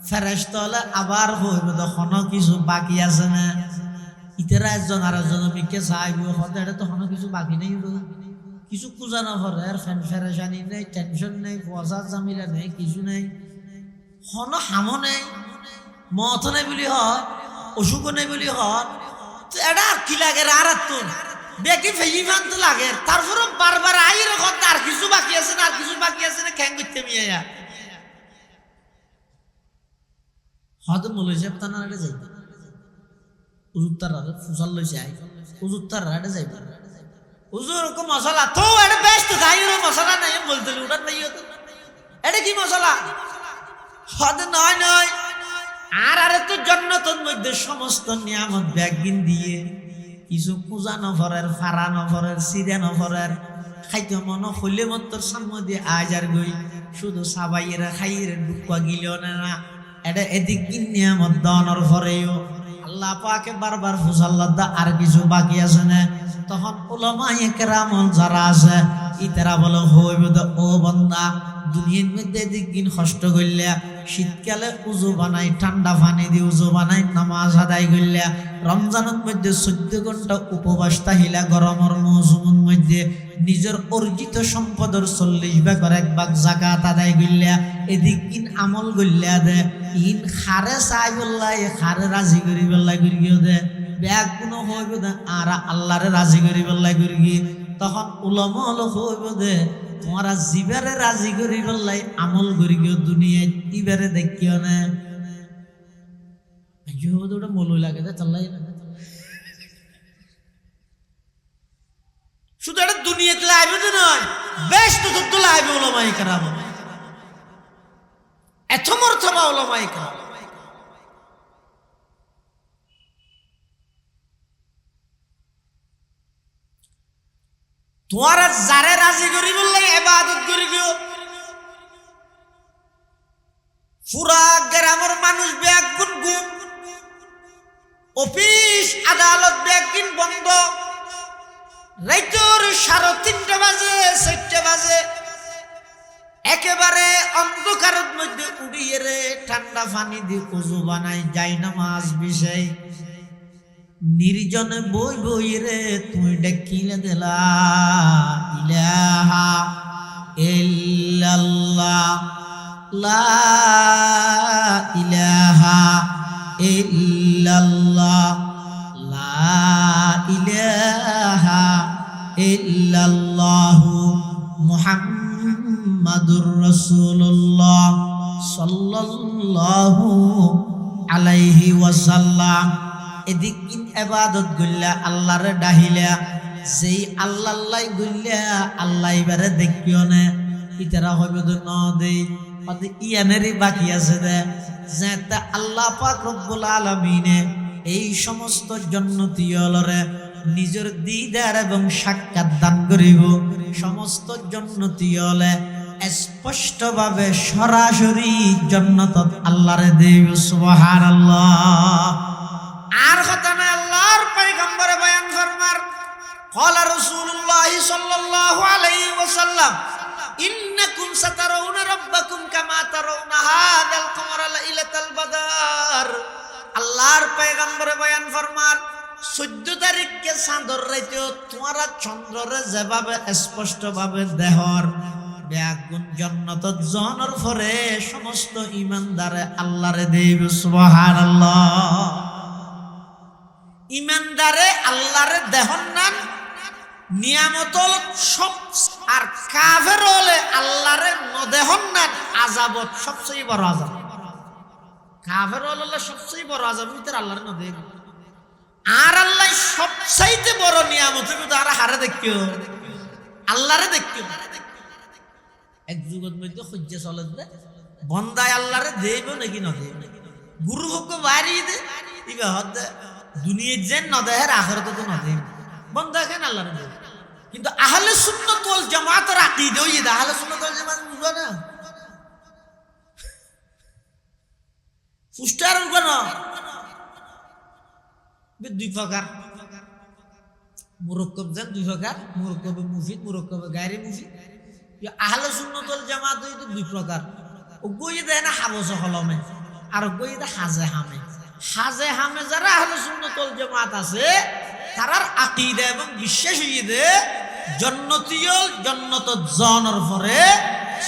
ফেরেশতাল আবার হইবে তখন কিছু বাকি আছে না ইতারা একজন আর একজন মিকে চাইব হতে তো কোনো কিছু বাকি নেই কিছু পূজা না করে আর ফ্যান ফেরেশানি নেই, টেনশন নেই, পয়সা জামিলা নেই, কিছু নেই, হন হামো নেই, মত নেই বলি হয়, অসুখ নেই বলি হয়, তো এটা আর কি লাগে আর তো বেকি ফেই ফান তো লাগে, তারপরে বারবার আই রকম আর কিছু বাকি আছে না, আর কিছু বাকি আছে না, খ্যাং করতে মিয়া হয়তো মৌলভী সাহেব তার আগে যাইবে, হুজুর তার আগে ফুসাল লইছে আই, হুজুর তার আগে যাইবে, হুজুর কো মশলা তো এটা বেস্ট তাই মশলা নাই বলতে ওটার নাই হতো, এটা কি মশলা হয়তো নয় নয় আর আরে তো জান্নাতের মধ্যে সমস্ত নিয়ামত ব্যাগিন দিয়ে কিছু পূজা নফরের, ফারা নফরের, সিরা নফরের খাইতে মন হইলে মন্তর সামনে দিয়ে আজ আর গই শুধু সাবাইয়েরা খাইয়ের ডুকা গিলেও না, এটা এদিক নিয়ামত দানোর পরেও আল্লাহ পাকে বারবার ফুসাল্লাদা আর কিছু বাকি আছে না, তখন উলামায়ে কেরাম যারা আছে ইতারা বলে হইব ও বান্দা দুনিয়ার মধ্যে দিন কষ্ট করলিয়া, শীতকালে উজু বানাই, ঠান্ডা পানি দিয়ে উজু বানাই, নামাজ আদায় করলিয়া, রমজানের মধ্যে 14 ঘন্টা উপবাস তাহিলা, গরমের মৌসুমের মধ্যে নিজের অর্জিত সম্পদের 40 ভাগের 1 ভাগ যাকাত আদায় করলিয়া, এদিক ইন আমল করলিয়া দে ইন খারে চাই বললাই খারে রাজি করি বললাই করিও দে ব্যাগ কোনো হইব দে আর আল্লাহরে রাজি করি বললাই করি, তখন উলামা লোক হইব দে তোমারা জিবারে রাজি করি বললাই আমল করি গিয়ে দুনিয়ায় ইবারে দেখিও না, ওটা মলুই লাগে দে চাল্লাই না, শুধু এটা দুনিয়াতে লাইবে তো নয়, বেশ তো লাইবে উলামায়ে কেরাম, এত মর্তবা উলামায়ে কেরাম। তোমারা যারে রাজি করি বললে ইবাদত করি গিও, পুরা গ্রামের মানুষ ব্যাগুন গুম, অফিস আদালত ব্যাগিন বন্ধ, রাইতর 3:30 বাজে 4 বাজে একেবারে অন্ধকারের মধ্যে উড়িয়ে রে ঠান্ডা পানি দিয়ে উজু বানাই, যাই নামাজ বিষয় নির্জনে বই বই রে তুই ডাকিলে দিলা ইলাহা ইল্লাল্লাহ লা ইলাহা ইল্লাল্লাহ লা ইলাহা ইল্লাল্লাহু মুহাম্মাদুর রাসূলুল্লাহ সাল্লাল্লাহু আলাইহি ওয়াসাল্লাম, এদিক ইবাদত গল্লা আল্লাহরে ডাহিলা, যেই আল্লাহ গল্লা আল্লাহ এবারে দেখিও না, ইতারা হইব ন দেই ইয়ানেরই বাকি আছে দে যে আল্লাহ পাক রব্বুল আলামিনে এই সমস্ত জান্নাতীয়লরে নিজের দিদার এবং সাক্ষাৎ দান করিব, সমস্ত জান্নাতীয়লে স্পষ্টভাবে সরাসরি জান্নাতত আল্লাহরে দেব, সুবহানাল্লাহ। আর কথা না আল্লাহর পয়গম্বরে বয়ান ফরমার ক্বালা রাসূলুল্লাহ সাল্লাল্লাহু আলাইহি ওয়াসাল্লাম ইন্নাকুম সাতারাউনা রাব্বাকুম কামা তারাউনা হাযাল কমারা লাইলাতাল বদর, আল্লাহর পয়গম্বরে বয়ান ফরমার 14 তারিখকে চাঁদর রাইতেও তোমারা চন্দ্ররে যেভাবে স্পষ্টভাবে দেহর ব্যাগুন জান্নাতত জনের পরে সমস্ত ঈমানদারে আল্লাহরে দেব, সুবহানাল্লাহ। ইমানদারে আল্লাহরে দেহন নান নিয়ামত সব, আর কাফের হলে আল্লাহরে নদেহন নান আযাবত সবচেয়ে বড় আযাব, কাফের হলে সবচেয়ে বড় আযাব ভিতর আল্লাহরে নদেব, আর আল্লাহ সবচাইতে বড় নিয়ামত আর হারে দেখিও আল্লাহরে দেখিও, এক যুগত মধ্যে সহ্য চলে দে বন্দায় আল্লাহরে দেব নাকি নদেব, গুরু হোক বাড়ি দে ইবা হদ দুনিয়া যেন নদেহের আখিরাত তো নদেব, বন্দা কেন আল্লাহরে দেব, কিন্তু আহলে সুন্নাত ওয়াল জামাতের আকীদা ওই দা, আহলে সুন্নাত ওয়াল জামাত বুঝো না ফুস্টার কোন দুই প্রকার মুরাক্কাব, যেন দুই প্রকার মুরাক্কাবে মুফিদ, মুরাক্কাবে গায়রে মুফিদ। আহলে সুন্নাত ওয়াল জামাত হইতো দুই প্রকার, ওগই দেয় না হাবস কলমে আর ওগই দে হাজে হামে, হাজে হামে যারা আহলে সুন্নাত ওয়াল জামাত আছে তারার আকীদা এবং বিশ্বাস হইয়ে দে জন্নতিয়ল জন্নত জনের পরে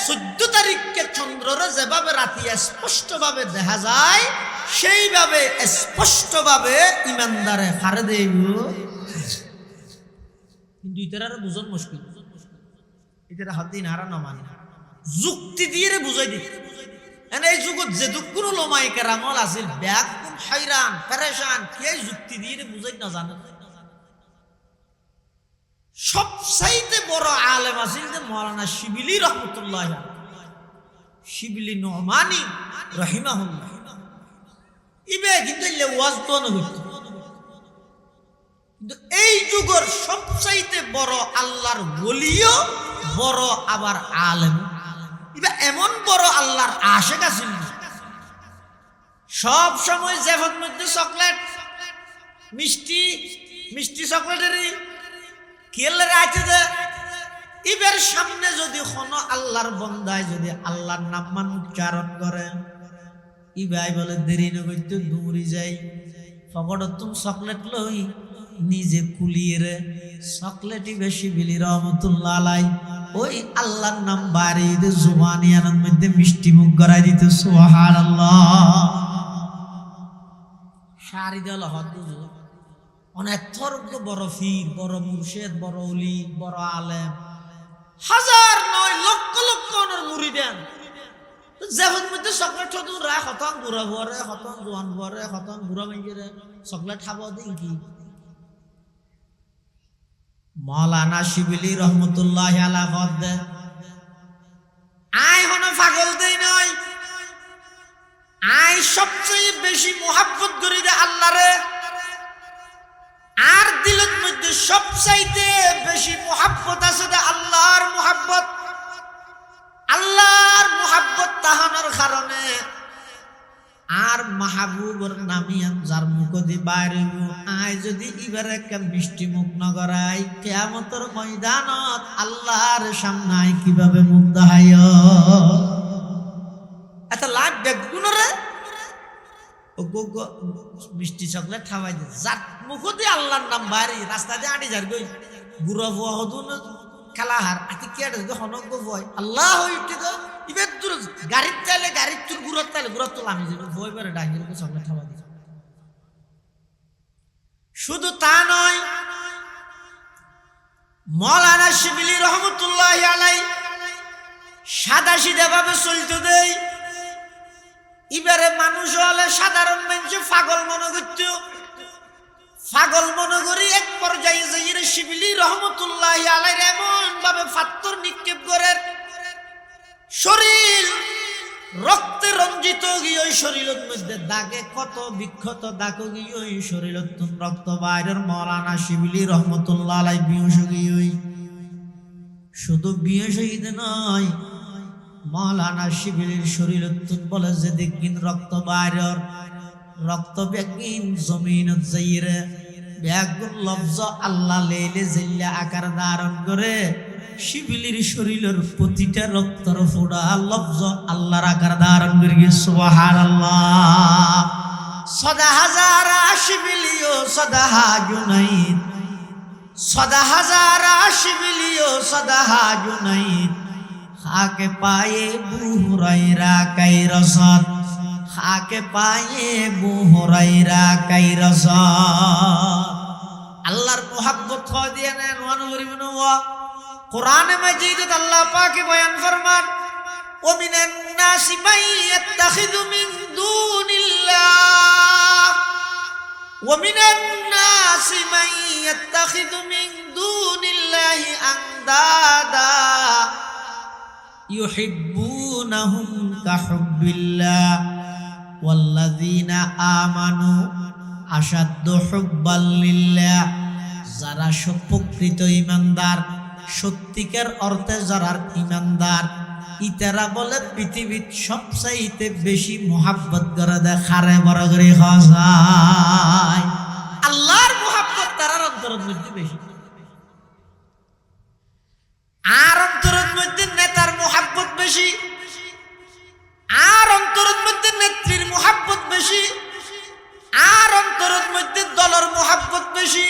14 তারিখকে চন্দ্ররে যেভাবে রাতি স্পষ্টভাবে দেখা যায় সেইভাবে স্পষ্টভাবে ইমানদারে হারে দেব। কিন্তু ইতারা বুঝন মুশকিল, ইতারা হদিন হারা না মানে যুক্তি দিয়ে বুঝাই দিত। এই যুগত যে দুঃখুর লোমাই কেরামল আছিল ব্যাকুল হাইরান পেরেশান কে যুক্তি দিয়ে বুঝাই না জানে। সবচাইতে বড় আলেম আছিল যে মৌলানা শিবিলি রহমতুল্লাহ, শিবিলি নোমানি রহিমাহুল্লাহ। ইবে কিন্তু ওয়াজ তো হইত। কিন্তু এই যুগের সবচাইতে বড় আল্লাহর ওলিও বড় আবার আলেম। ইবে এমন বড় আল্লাহর আশেক আছিল সব সময় জেফের মধ্যে চকলেট মিষ্টি মিষ্টি চকলেটেরই কেলে রাখতে দে। ইবের সামনে যদি কোনো আল্লাহর বন্দায় যদি আল্লাহর নাম মান উচ্চারণ করে ইবাই বলে দেরি নগৈতে দৌড়ি যাই ফকড় তুমি চকলেট লই নিজে কুলিয়ে রে চকলেটই বেশি বিলি রহমতুল্লাহ আলাই ওই আল্লাহর নাম বাড়ি জুবানিয়ানের মধ্যে মিষ্টি মুখ গড়াই দিত। সুবহানাল্লাহ। সারি দেওয়া হত অনেক থর্গ বড় ফির বড় মুর্শেদ বড় অলি বড় আলেম হাজার নয় লক্ষ লক্ষ মুরিদান যেমন মধ্যে চকলেট ঠতুন রা খতম বুড়া ভরে খতম জোয়ান ভরে খতম বুড়া মাইরে চকলেট খাব দিন কি। মৌলানা শিবিলি রহমতুল্লাহ আলাইহি কদ আয় হন পাগল দেই নয়, আয় সবচেয়ে বেশি মোহাব্বত করি দে আল্লাহরে। আর দিলের মধ্যে সবচাইতে বেশি মোহাব্বত আছে দে আল্লাহর মোহাব্বত। আল্লাহর মোহাব্বত তাহানোর কারণে আর মাহবুবর নামিয়ান যার মুখ দি বাইরে আয় যদি ইবার একটা মিষ্টি মুখ নগরাই কিয়ামতের ময়দানত আল্লাহর সামনে কিভাবে মুখ দেখায় এত লাভ বেগুন রে মিষ্টি চকলেট খাওয়াই দে যার মুখ দিয়ে আল্লাহর নাম বাইরে রাস্তা দিয়ে আটি যার গই বুড়া বুয়া হদুন খেলাহার আতি কে হনক ভয় আল্লাহ হইতে গো ইবে দূর গাড়ির চাইলে গাড়ির তুর গুড়ার তাইলে গুড়ার তো আমি যাবো ভয় বেড়ে ডাঙ্গির চকলেট খাওয়া দিই। শুধু তা নয়, মৌলানা শিবিলি রহমতুল্লাহ আলাই সাদা সিধা ভাবে চলতে দেই। এবারে মানুষ হলে সাধারণ মানুষ পাগল মনে করত, পাগল মনে করি এক পর্যায়ে যাইয়ে শিবিলি রহমতুল্লাহ আলাই এমন ভাবে পাথর নিক্ষেপ করে শরীর রক্তে রঞ্জিত গিয়ে ওই শরীরের মধ্যে দাগে কত বিক্ষত দাগ গিয়ে ওই শরীরের রক্ত বাইরের মৌলানা শিবিলি রহমতুল্লাহ আলাই বিহস গিয়ে শুধু বিহস হইতে নয় মৌলানা শিবিলির শরীরের বলে যে দেখবেন রক্ত বাইরের রক্ত বেগিন জমিন যাইরে বেগুন লফজ আল্লাহ লেলে জিল্লা আকার ধারণ করে শিবিলির শরীরের প্রতিটা রক্তর ফোঁটা লফজ আল্লাহর আকার ধারণ করে। সুবহানাল্লাহ। সদা হাজারা শিবিলিও সদা হাজুনাইদ সদা হাজারা শিবিলিও সদা হাজুনাইদ খাকে পায়ে বুহুরাইরা কাইরসত খাকে পায়ে বুহুরাইরা কাইরসত। আল্লাহর মোহাব্বত হয় দিয়ে নেন ওয়ানুরিবনু ওয়া কোরআনে মাজিদে আল্লাহ পাক বয়ান ফরমান ও মিনান নাসি মান ইয়াত্তাখিযু মিন দুনিল্লাহ ওয়া মিনান নাসি মান ইয়াত্তাখিযু মিন দুনিল্লাহি আনদাদা ইউহিব্বুনাহুম কাহুব্বিল্লাহ ওয়াল্লাযীনা আমানু আশাদ্দু হুব্বাল লিল্লাহ। যারা প্রকৃত ঈমানদার সত্যিকার অর্থে যারা ঈমানদার ইতারা বলে পৃথিবীর সবচাইতে বেশি মোহাব্বত করে দেখারে বড় করে খায় আল্লাহর মোহাব্বত তার অন্তরের মধ্যে বেশি। আর অন্তরের মধ্যে নেতার মোহাব্বত বেশি, আর অন্তরের মধ্যে নেত্রীর মোহাব্বত বেশি, আর অন্তরের মধ্যে দলের মোহাব্বত বেশি,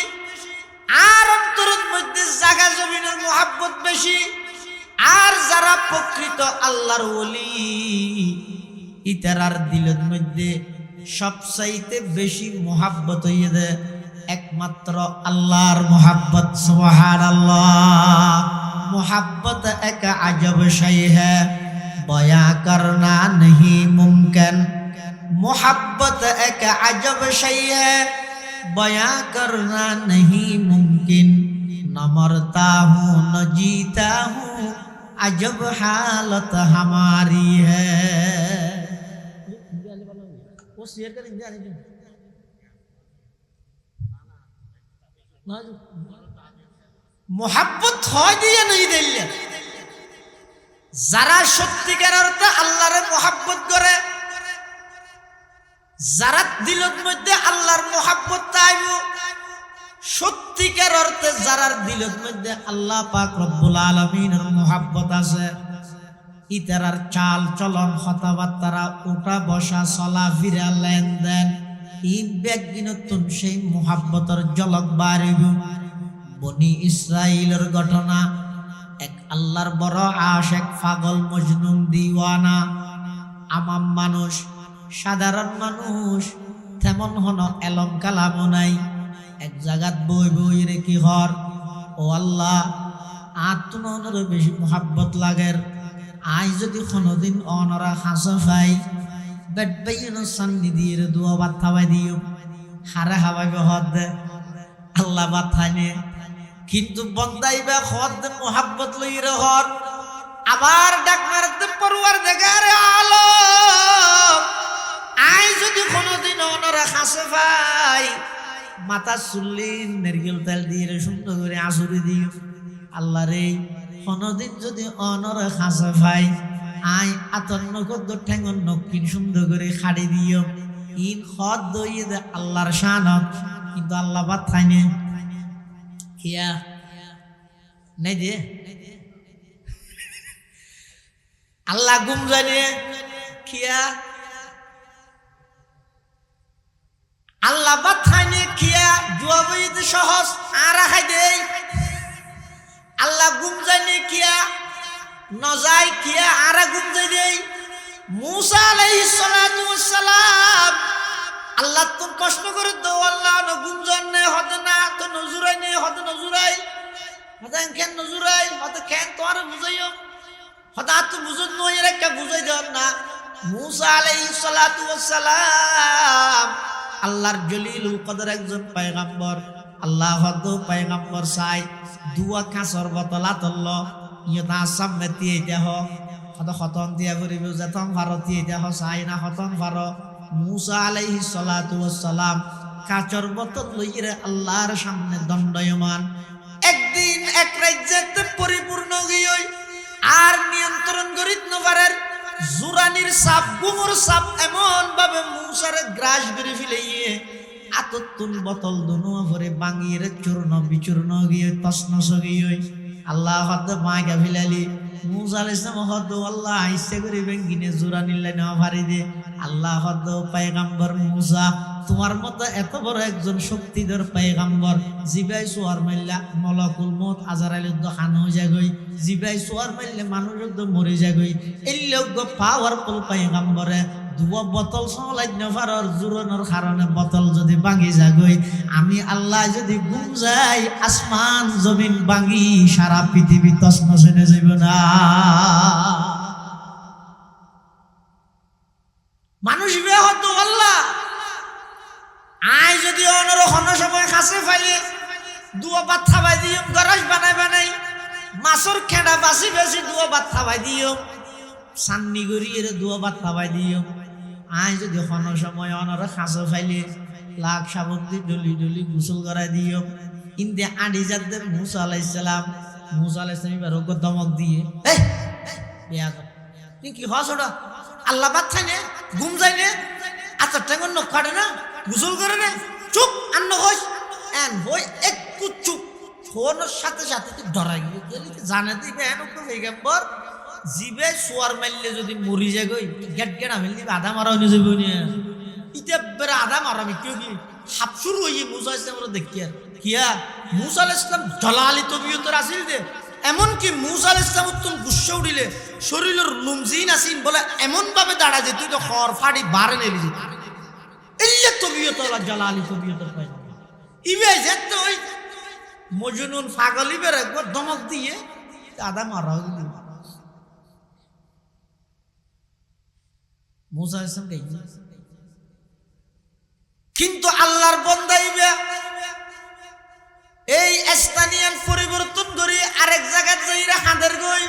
আর অন্তরের মধ্যে জায়গা জমিনের মোহাব্বত বেশি। আর যারা প্রকৃত আল্লাহর ওলি ইতারার দিলের মধ্যে সবচাইতে বেশি মোহাব্বত হইয়ে দেয় একমাত্র আল্লাহর মোহাব্বত। সুবহানাল্লাহ। मोहब्बत एक अजब शय है बयां करना नहीं मुमकिन। मोहब्बत एक अजब शय है बयां करना नहीं मुमकिन। न मरता हूँ न जीता हूँ अजब हालत हमारी है। वो शेयर करेंगे মোহাব্বত হয় দিয়ে নই দিলে যারা সত্যিকার অর্থে আল্লাহরে মোহাব্বত করে, যারা দিলের মধ্যে আল্লাহর মোহাব্বত তাইব, সত্যিকার অর্থে যারার দিলের মধ্যে আল্লাহ পাক রব্বুল আলামিনের মোহাব্বত আছে, ইতারার চাল চলন কথাবার্তা ওঠা বসা চলা ফিরা লেনদেন ই ব্যক্তিনতুন সেই মোহাব্বতের ঝলক বাড়িব। বনি ইসরাইলের ঘটনা, এক আল্লাহর বড় আশিক পাগল মজনুন দিওয়ানা আমাম মানুষ, সাধারণ মানুষ, তেমন হন এলম কালামও নাই। এক জায়গাত বই বই রে কি হর ও আল্লাহ আত্মনর বেশি মোহাব্বত লাগের। আই যদি কোনোদিন অনরা হাসা পাই বেট বাইন সান্নি দিয়ে দুয়া ভাত খাওয়াই দিও, হারে হাওয়াইবে হদ দে আল্লাহ ভাত খাইনে। কিন্তু বন্দাইবা হদ মোহাব্বত লইরে হর আবার ডাক মারতে পরওয়ার দেখারে আলম আই যদি কোনোদিন অনরা হাসা পাই মাথা চুল্লিন নারকেল তেল দিয়ে সুন্দর করে আঁচুরি দিও। আল্লাহ রে কোনোদিন যদি অনরা হাসা পাই আই আতর নগদ ঠেঙ্গন নকিন সুন্দর করে খাড়ি দিও। ইন হদ দইয়ে দে আল্লাহর শানত, কিন্তু আল্লাহ বাদ খাইনে কিয়া নাই দে আল্লাহ গুম জানে কিয়া আল্লাহ বাদ খাইনে কিয়া জুয়া বইতে সহজ আর খাই দে। আল্লাহ গুম জানে কিয়া নজাই কিয়া আর গুম যাই দেই। মুসা আলাইহিস সালাতু ওয়াস সালাম আল্লাহ তো প্রশ্ন করে দো আল্লাহ ন গুম জানে হদ না তো নজুরাই নে হদ নজুরাই হদান কেন নজুরাই হদ কেন তোর বুঝাইও হদা তো বুঝুন নয় রেখা বুঝাই দেন না। মুসা আলাইহিস সালাতু ওয়াস সালাম আল্লাহর জলিলুল কদর একজন পয়গম্বর, আল্লাহ হদ পয়গম্বর চাই দুয়া কাঁচর বোতলা তল্ল ইয়তা সামনে দিয়ে দেহ কত খতম দিয়া করিব যেতম ভারতীয় দেহ চাই না খতম ভার। মুসা আলাইহিস সালাতু ওয়াস সালাম কাঁচর বোতল লইরে আল্লাহর সামনে দণ্ডায়মান। একদিন এক রাজ্যেতে পরিপূর্ণ গিয়ে আর নিয়ন্ত্রণ করিত নপারের জুরানির সাপ গুমুর সাপ এমন ভাবে মুসারে গ্রাস করে ফেলিয়ে আততুন বোতল দুনো ভরে বাঙিয়ে চূর্ণ বিচূর্ণ গিয়ে তসনস গিয়ে আল্লাহ হদ মাইকা ফিলালি। মুসা আলাইহিস সালাম হদ আল্লাহ ইচ্ছা করি বেঙ্গিনে জুরানির লাইনে ভারি দে। আল্লাহ হদ পয়গম্বর মুসা তোমার মতো এত বড় একজন শক্তিধর পয়গম্বর জিবাই সোয়ার মাইল্লা মলাকুল মউত আজরাইল খান হয়ে যাগই, জিবাই সোয়ার মাইল্লে মানুষ মরে যাগই। এই লোক পাওয়ারফুল পয়গম্বরে দুয়া বোতল চলাই নভারর জুরনের কারণে বোতল যদি ভাঙি যাগই, আমি আল্লাহ যদি গুম যাই আসমান জমিন ভাঙি সারা পৃথিবী তছনছ হয়ে যাইব না। মানুষ বে হতো আল্লাহ আই যদি অনরক্ষণ সময় কাছে ফাইলে দুয়া ভাত খাওয়াই দিও, গরজ বানাই বানাই মাছর খেড়া বাসি বেশি দুয়া ভাত খাওয়াই দিও, সান্নি গড়িয়ে দুয়া ভাত খাওয়াই দিও। আই যদি কোনো সময় অনর কাছে ফাইলে লাখ সাবন্তি ডলি ডলি গোসল করাই দিও। ইন্দে আড়ি যাতে মুসা আলাইহিস সালাম এবার ওকে দমক দিয়ে তুই কি হস ওটা আল্লাহ বাদ খাই নে ঘুম যাই নে আচ্ছা টেঙ্গন নখ কাটে না গোসল করে নে চুপ আন্ন হইস এন হই একটু চুপ ফোনের সাথে সাথে তুই ডরাই গেলি জানে দিবে এন একটু পয়গম্বর জিবে সোয়ার মারলে যদি মরি যায় গই গেট গেট আমি আধা মারা হয়ে যাবে ইটা বেড়ে আধা মারা আমি কেউ কি হাফ শুরু হইয়ে মুসা ইসলাম দেখি আর কিয়া মুসা আলাইহিস সালাম জলালি তবিয়তের আসিল দে, এমনকি মুসা আলাইহিস সালাম উত্তম গুসা উঠিলে শরীরের লুমজিন আসিন বলে এমন ভাবে দাঁড়া যে তুই তো খর ফাড়ি বারে নেলি যেত ইল্লে তবিয়ত জলালি তবিয়তের পাই ইবে যেতে ওই মজনুন পাগলিবের একবার ধমক দিয়ে আদা মারা হইল। মুসা আলাইহিস সালাম গাইছে কিন্তু আল্লাহর বান্দাইবে এই স্থানীয় পরিবর্তন করে আরেক জায়গায় যাইরা হাঁদের গই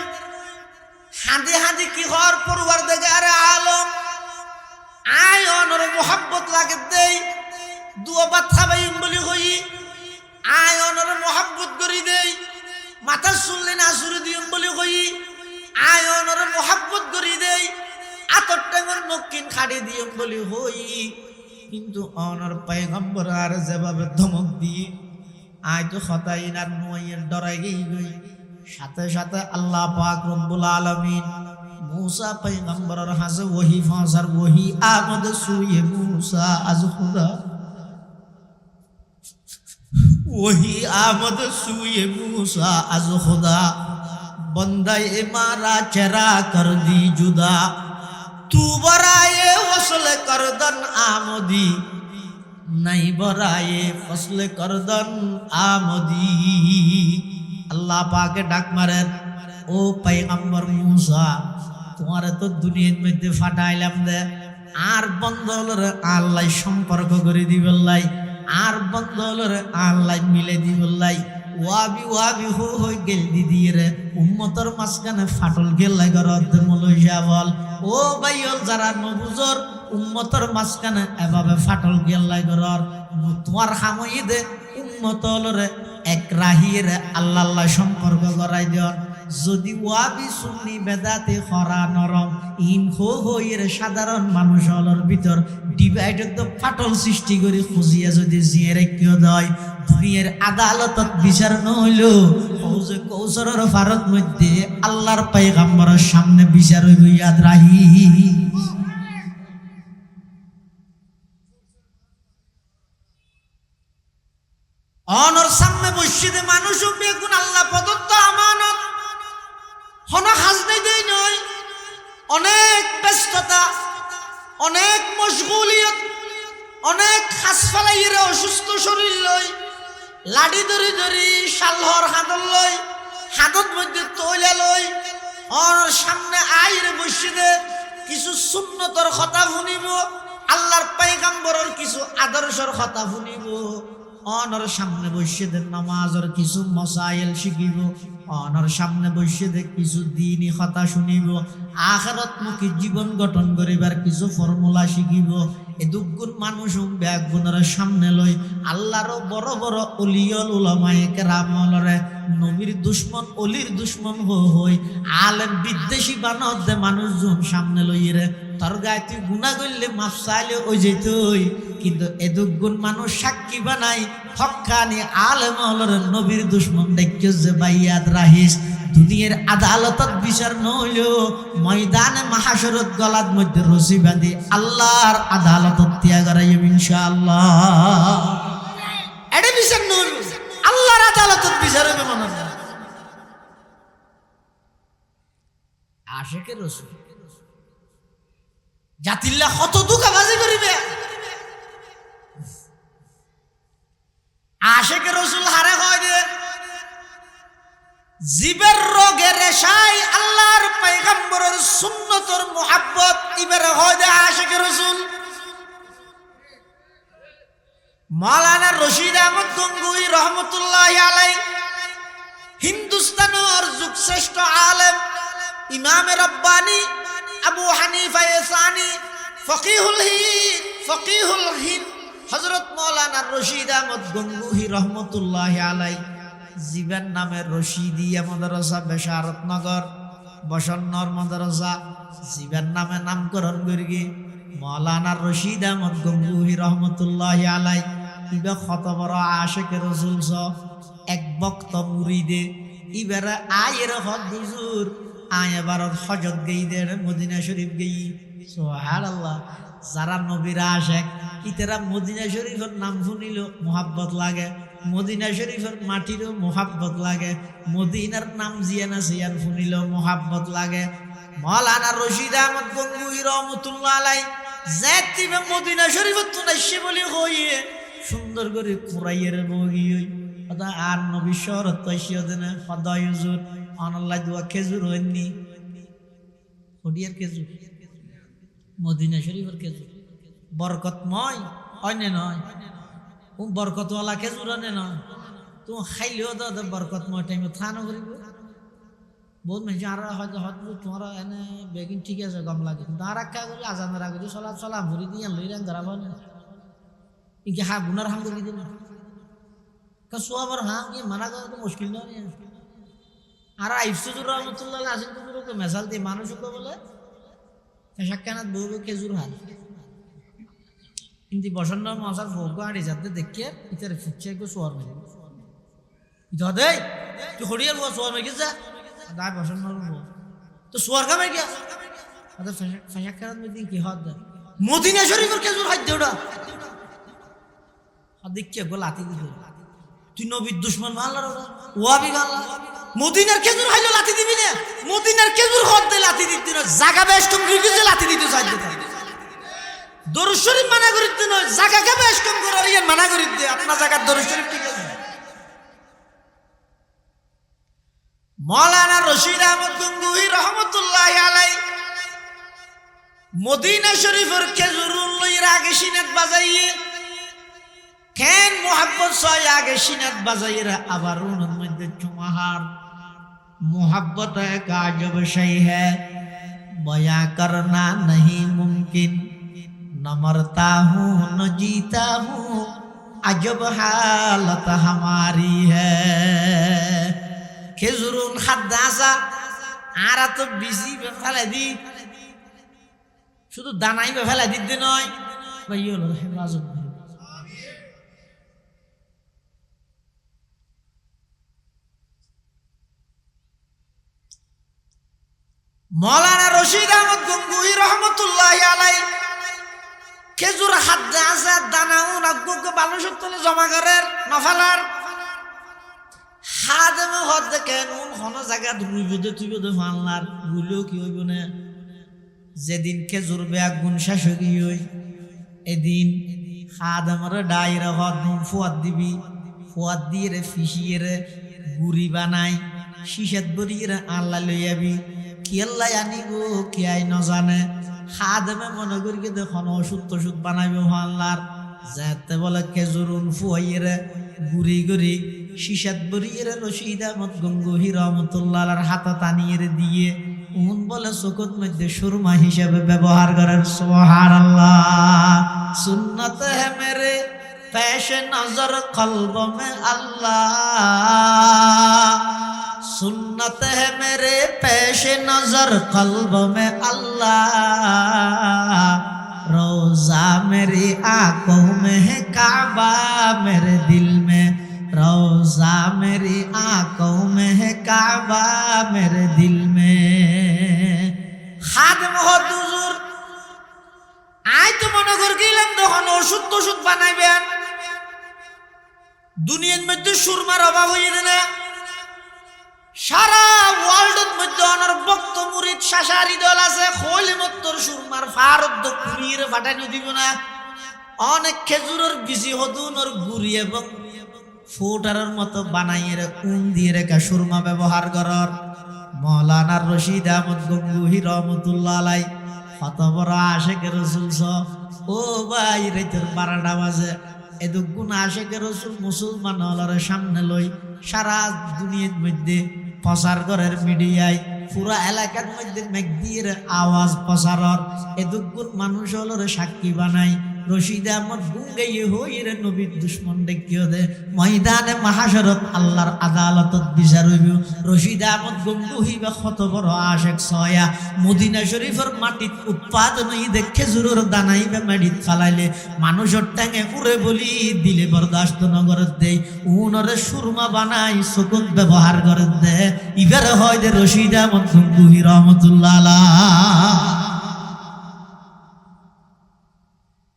হাঁদি হাঁদি কি হর পরিবার দেখে আরে আলম আয় অনর মোহাব্বত লাগে দেই দুয়া বাত খাবাইম বলি হই আয় অনর মোহাব্বত করি দেই মাথা শুনলে না সুরে দিম বলি হই আয় অনর মোহাব্বত করি দেই আতর টাঙ্গর নকিন খাড়ি দিম বলি হই কিন্তু অনর পয়গম্বর আর যেভাবে ধমক দিয়ে আয় তো খতাইন আর নুয়াইয়ের ডরাই গই সাথে সাথে আল্লাহ পাক রব্বুল আলামিন मूसा पैगंबर हज वही फांसर वही आमद सुए मूसा अज खुदा वही आमद सुए मूसा अज खुदा बंदा मारा चेहरा कर दी जुदा तू बराए वसल करदन आमदी नहीं बराए फसल करदन आमदी अल्लाह पाके डाक मारे ओ पैगंबर मूसा তোমার তো দুনিয়ার মধ্যে ফাটাইলাম দে আর বন্ধ হলো রে আল্লাহ সম্পর্ক করে দিবল্লাই আর বন্ধ হলো রে আল্লাহ মিলে দিবল্লাই ওয়াবি হই গেল দিদি রে উম্মতর মাঝখানে ফাটল গেল লাগরত মলইয়া বল ও ভাইল যারা নবুজর উম্মতর মাঝখানে এভাবে ফাটল গেল লাগরর তোমার খামই দে উম্মত হলো রে এক রাহির আল্লাহ আল্লাহ সম্পর্ক করাই দিন যদি ওয়াবি সুন্নি বেদাতে খরা নরম ইন হইয়ের সাধারণ মানুষ হলর ভিতর ডিভাইডেড তো ফাটল সৃষ্টি করে খুঁজিয়া যদি জিয়ে রেখিও দেয় দুনিয়ার আদালতত বিচার নহইল হৌজে কৌশলের ভারত মধ্যে আল্লাহর পয়গম্বরের সামনে বিচার হইব ইয়াদ রাহি অনর সামনে বসিদে মানুষ বেগুন আল্লাহ প্রদত্ত আমানত হন হাজনে দেই নয় অনেক ব্যস্ততা অনেক মশগুলিয়ত অনেক খাস ফেলাইয়ের অসুস্থ শরীর লই লাডি ধরি ধরি শালহর হাতল লই হাতত মধ্যে তৈলা লই ওর সামনে আইরে বসিদে কিছু সুন্নতর কথা শুনিব আল্লাহর পয়গম্বরের কিছু আদর্শর কথা শুনিব অনর সামনে বসে দে নামাজের কিছু মসাইল শিখিব অনর সামনে বসে দে কিছু দিনই কথা শুনিব আখিরাতমুখী জীবন গঠন করিবার কিছু ফর্মুলা শিখিব এ দুগুণ মানুষ ব্যাগুণের সামনে লই আল্লাহর বড় বড় ওলিয়ল উলামায়ে কেরামলরে নবীর দুশ্মন অলির দুশ্মন হই আলেম বিদ্বেষী বানর দে মানুষজন সামনে লই রে তোর গায়ে তুই গুণা করলে মাফ চাইলে ওই যেতই কিন্তু এ দুগুণ মানুষ সাক্ষী বানাই হক্কানি আলেম হলরে নবীর দুশ্মন দেখে যে বাইয়াদ রাহিস দুনিয়ার আদালতত বিচার নহইলেও ময়দানে মাহাশরত গলার মধ্যে রশি বাঁধি আল্লাহর আদালতত ত্যাগ করাইব ইনশাআল্লাহ এটা বিচার নহইল আল্লাহর আদালতত বিচার হবে মনে হয় আশিকে রাসূল জাতিল্লাহ কত দুঃখাবাজি করিবে আশিকে রাসূল হারে হয় দে জীবের রোগে রেশাই আল্লাহর পয়গম্বরের সুন্নতর মুহাব্বত ইবের হয় দে আশিকে রাসূল মাওলানা রশিদ আহমদ গঙ্গুই রহমতুল্লাহি আলাইহি হিন্দুস্তানের যুগশ্রেষ্ঠ আলেম ইমাম রব্বানি আবু হানিফা সানি ফকিহুল হিন্দ হযরত মাওলানা রশিদ আহমদ গঙ্গুহি রহমতুল্লাহি আলাইহি জীবন নামের রশিদিয়া মাদ্রাসা বেশারতনগর বসন্নর মাদ্রাসা জীবন নামে নামকরণ করি মাওলানা রশিদ আহমদ গঙ্গুহি রহমতুল্লাহি আলাইহি ইবা কত বড় আশিকে রাসূল এক বক্ত মুরিদে ইবারে আয়ের হদ হুজুর আয় এবার হজত গই দে মদিনা শরীফ গই সুবহানাল্লাহ যারা নবীর আশেক ইতারা মদিনা শরীফের নাম শুনিল মোহাব্বত লাগে, মদিনা শরীফের মাটিরও মোহাব্বত লাগে, মদিনার নাম জিয়ানা সিয়ান শুনিল মোহাব্বত লাগে। মাওলানা রশিদ আহমদ গঙ্গুহি রহমতুল্লাহ আলাই যেতিবে মদিনা শরীফের তুনাইছে বলি হইয়ে সুন্দর করে কুরাইয়ের বগি হই ওটা আর নবী শহরত তৈশিও দেনে সদাই হুজুর অনল্লাহ দুয়া খেজুর হইনি হডিয়ার খেজুর মদিনা শরীফের খেজুর বরকতময় অন্য নয় ও বরকতওয়ালা খেজুর অন্য নয় তুমি খাইলেও তো বরকতময় টাইমে থানো করিব বহুত মানুষ আর হয়তো হয়তো তোমার এনে বেগিন ঠিক আছে গম লাগে কিন্তু আর একটা করে আজানের আগে চলা চলা ভরি দিয়ে লই রান ধরাবো না ইনকে হা গুনার হাম করি দিন সোয়াবার হাম ইয়ে মানা করা তো মুশকিল নয় আর আইফসুজুর রহমতুল্লাহ আসেন তো মেসাল দিয়ে মানুষকে বলে সাক্ষানাত বহু খেজুর হাল কিন্তু বসন্ত মশার ভোগ আড়ি যাতে দেখিয়ে ইতারে ফুটছে একটু সোয়ার মেরে ইতা দেই তুই হরিয়ার সোয়ার মেরে যা দায় বসন্ত তো সোয়ার খাবে গিয়া সাক্ষানাত মেদিন কি হদ মদিনা শরীফের খেজুর খাদ্য ওটা দেখিয়ে গো লাতি দিতে তুই নবীর দুশ্মন ভাল্লার ওয়াবি ভাল্লা মদিনার খেজুর খাইলো লাতি দিবি না মদিনার খেজুর হদ দে লাতি দিতে না জাগা বেশ কম রিজে লাতি দিতে চাই দিতে দরুদ শরীফ মানা করিতে নয় জাগা কে বেশ কম করে আর ইয়ান মানা করিতে আপনার জায়গার দরুদ শরীফ ঠিক আছে। মাওলানা রশিদ আহমদ গঙ্গুহি রহমতুল্লাহ আলাই মদিনা শরীফের খেজুর লইর আগে সিনাত বাজাইয়ে কেন মোহাব্বত সয় আগে সিনাত বাজাইরা আবার উনের মধ্যে চুমাহার मोहब्बत एक अजब शय है बयां करना नहीं मुमकिन न मरता हूँ न जीता हूँ अजब हालत हमारी है खेजुरुन खाद्दासा आरा तो बिजी पे फैला दी शुद्ध दानाई पे फैला दी दिन होय भाइयों लोग हिफाजत मौलाना रशीद अहमद गंगोही रहमतुल्लाहि आলাই খেজুর হাত আছে দানাও নাগকে বালুসত তলে জমা করে নফালার হাদমে হদ কেন কোন জায়গা ধুইবদে তুইবদে ফালনার গুলো কি হইব না যেদিন খেজুর বেয়া গুণ শেষ হই হই এদিন হাদমরে ডাইরা হদ ফুয়াদ দিবি ফুয়াদ দিয়ে রে ফিসিয়ে রে গুড়ি বানাই শিশাত বরিয়ে রে আল্লাহ লইয়াবি কি আল্লাহ আনিগো কি আই ন জানে খাদেমে মনে করি দেখুন ওষুধ টষুধ বানাইবে আল্লাহর যাতে বলে খেজুরুন ফুয়াইরে গুড়ি গুড়ি শিশাত বরিয়ে রশিদ আহমদ গঙ্গোহি রহমতুল্লাহর হাতে টানিয়ে দিয়ে উন বলে চোখত মধ্যে সুরমা হিসাবে ব্যবহার করেন সুবহানাল্লাহ সুন্নত হে মেরে পেশ নজর কলব মে আল্লাহ सुन्नत है मेरे पेश नजर कल्ब में अल्लाह रोजा मेरी आंखों में है काबा मेरे दिल में रोजा मेरी आंखों में है काबा मेरे दिल में खादम हो हुजूर आय तो মনে কর গেলাম তখন ওষুধ টষুধ বানাইবেন দুনিয়ার মধ্যে সুরমার অভাব হয়ে না সারা ওয়ার্ল্ডের মধ্যে অনর ভক্ত মুরিদ শাসারি দল আছে খলিমত্তর সুরমার ফারদ কুড়িয়ে ফাটানো দিব না অনেক খেজুরের বিজি হদুনর গুড়ি এবং ফোটারের মতো বানাইয়ে উন দিয়ে রেখা সুরমা ব্যবহার করার মৌলানা রশিদ আহমদ গঙ্গোহি রহমতুল্লাহ আলাই কত বড় আশেকে রসুল ও ভাই রাতের 12টা বাজে এদুগুণ আশেকে রসুল মুসলমান হলার সামনে লই সারা দুনিয়ার মধ্যে প্রচার করার মিডিয়ায় পুরা এলাকার মধ্যে মেঘদির আওয়াজ প্রচারর এদুগুণ মানুষ হলর সাক্ষী বানাই রশিদ আহমদ গুঙ্গাইয়ে হইরে নবীর দুশ্মন দেখিও দে ময়দানে মাহাশরত আল্লাহর আদালতত বিচার হইব রশিদ আহমদ গঙ্গোহি বা কত বড় আশেক সয়া মদিনা শরীফের মাটিত উৎপাদন হই দেখে জুরুর দানাইবে মাটিত ফালাইলে মানুষের টাঙে উড়ে বলি দিলে বরদাস্ত নগর দেই উনরে সুরমা বানাই চকুত ব্যবহার করে দে ইবারে হয় দে রশিদ আহমদ গঙ্গোহি রহমতুল্লাহ আলাইহি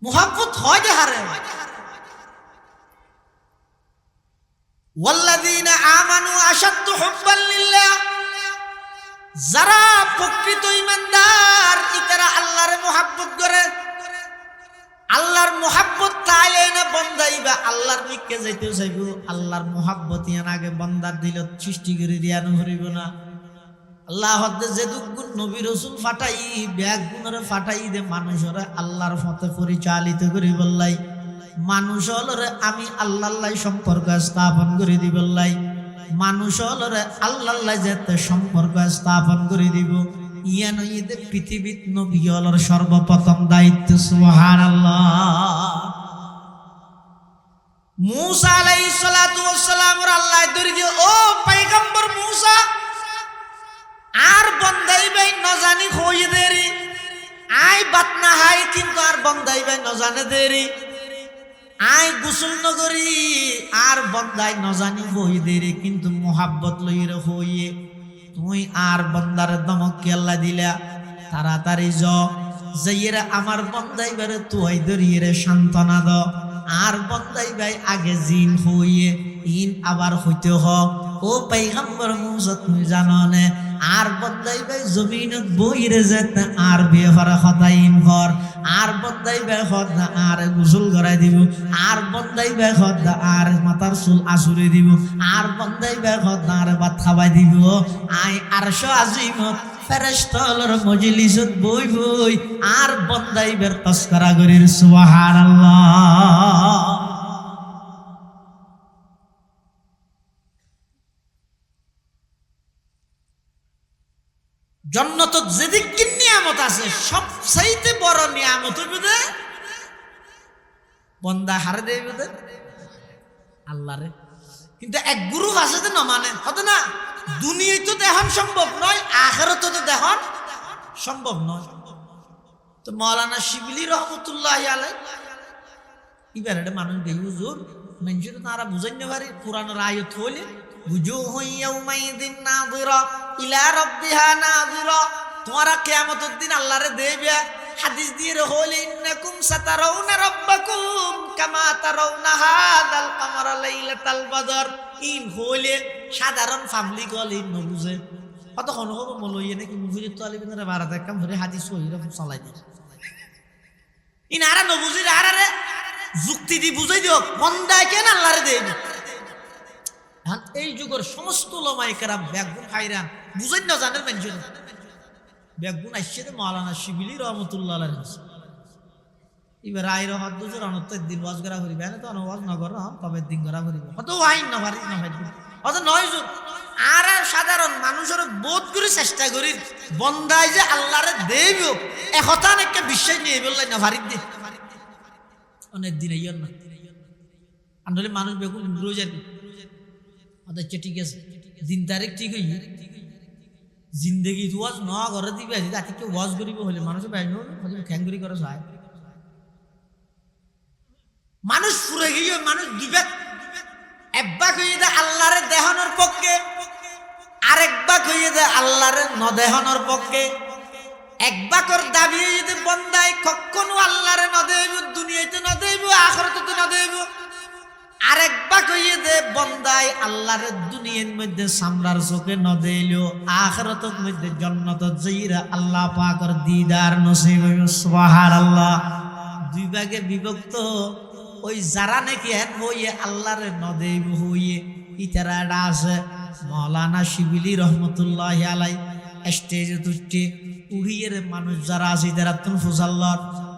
মুহাব্বত হয় দেহারে ওয়াল্লাযীনা আমানু আশাদ্দু হুব্বান লিল্লাহ, যারা প্রকৃত ঈমানদার ইতারা আল্লাহর মুহাব্বত করে। আল্লাহর মুহাব্বত তাইলে না বন্দাইবা আল্লাহর নিকে যাইতে চাইব। আল্লাহর মুহাব্বত ইয়ান আগে বন্দার দিল সৃষ্টি করে দিয়ানো হরিব না। আল্লাহ হদ্দে যে দুগুণ নবী রাসূল ফাটাই ব্যাগ গুণরে ফাটাই দে মানুষরে আল্লাহর পথে পরিচালিত করি বললাই। মানুষ হলরে আমি আল্লাহর সম্পর্ক স্থাপন করে দিবলাই। মানুষ হলরে আল্লাহর যেতে সম্পর্ক স্থাপন করে দিব। ইয়ান ঈদে পৃথিবীত নবী হলর সর্বপ্রথম দায়িত্ব। সুবহানাল্লাহ। মূসা আলাইহিস সালাতু ওয়াস সালাম আল্লাহ দরগে ও পয়গম্বর মূসা আর বন্দাইবাই ন জানি হই দেরি আই বাত না হাই কিন্তু আর বন্দাইবাই ন জানে দেরি আই গোসল নগরী আর বন্দাই ন জানি হই দেরি কিন্তু মোহাব্বত লইরে হইয়ে তুই আর বন্দার দমক আল্লাহ দিলা তাড়াতাড়ি যাইরে আমার বন্দাইবারে তুই দরিয়ে সান্ত্বনা দ। আর বন্দাইবাই আগে জিন হইয়ে ইন আবার হইতে হ। ও পয়গম্বর মূসা তুমি জানো নে আর বন্দাইবাই জমিনত বইরে যেতে আর বিয়ে করা হতাইন ঘর আর বন্দাইবাই হত না আর গোসল করাই দিব আর বন্দাইবাই হত না আর মাথার চুল আছুরে দিব আর বন্দাইবাই হত না আর ভাত খাওয়াই দিব। আই আরশ আজিমত ফেরেশতার মজলিসত বই বই আর বন্দাইবার তস্করা করির। সুবহানাল্লাহ। জান্নাতত যেদিক নিয়ামত আছে সবচাইতে বড় নিয়ামত হইবে বন্দা হারে দেবে আল্লাহরে। কিন্তু এক গ্রুপ আছে যে না মানে হতো না দুনিয়ায় তো দেখন সম্ভব নয় আখিরাতে তো দেখন সম্ভব নয়। তো মাওলানা শিবলি রহমতুল্লাহ আলাইহি ইবারে মানুষ দেই হুজুর মানুষের তারা বুঝাই না পারে কোরআনের আয়াত হইলে বুজুহু ইয়াউমাইযিন নাযিরা ইলা রাব্বিহা নাযিরা। তোমরা কিয়ামতের দিন আল্লাহরে দেবে হাদিস দিয়ে হইলে ইন্নাকুম সাতারাউনা রাব্বাকুম কামা তারাউনা হাদাল কামারা লাইলাতাল বদর। ইন হইলে সাধারণ পাবলিক হলে ন বুঝে কত কোন হবে মলইয়ে নাকি মুফিদ তালিবিনরা বারাত কাম ধরে হাদিস সহিরা চালাই দেয়। ইন আরা ন বুঝি আরে যুক্তি দি বুঝাই দিও বন্দা কেন আল্লাহরে দেবে। এই যুগের সমস্ত ওলামায়ে কেরাম বেগুন খাইরান বুঝাই না জানেন মানুষের বেগুন আসছে তো মাওলানা শিবলি রহমতুল্লাহ আলাইহি এবার আইর হদ জোর অনত্তের দিন ওয়াজ করা করিবে না তো ওয়াজ না করো তবে দিন করা করিবে কত আইন না পারি না ভাই অত নয় জোর আর সাধারণ মানুষের বোধ করে চেষ্টা করি বন্দায় যে আল্লাহরে দেব একথা একটা বিশ্বাস নিয়ে বললাই না ভারি দে অনেক দিন ইয়ন না আন্দোলন মানুষ বেগুন রোজ যাবে। আচ্ছা ঠিক আছে দিন তারিখ ঠিক হই জিন্দগি ওয়াজ ন ঘরে দিবে রাতে কেউ ওয়াজ করিব হলে মানুষের বাইরে খ্যাঙ্গুরি করে যায় মানুষ ফুরে গিয়ে মানুষ বিবেক একবাক হয়ে দেয় আল্লাহরে দেহানোর পক্ষে আরেকবাক হয়ে দেয় আল্লাহরে ন দেহানোর পক্ষে। একবাকর দাবি যদি বন্দায় কখনো আল্লাহরে ন দেব দুনিয়াতে ন দেব আখিরাতে ন দেব। আরেকবার কইয়ে দে বন্দায় আল্লাহর দুনিয়ার মধ্যে সামরার চোখে ন দিলো আখিরাতের মধ্যে জান্নাতত যাইরা আল্লাহ পাকের দিদার নসিব হইবে। সুবহানাল্লাহ। দুই ভাগে বিভক্ত ওই যারা নাকি হেন হইয়ে আল্লাহরে ন দেব হইয়ে ইতারা আছে মাওলানা শিবলি রহমতুল্লাহ আলাইহি স্টেজে তুটে উড়িয়ে মানুষ যারা আছে তারা তুন ফুজাল্লাহ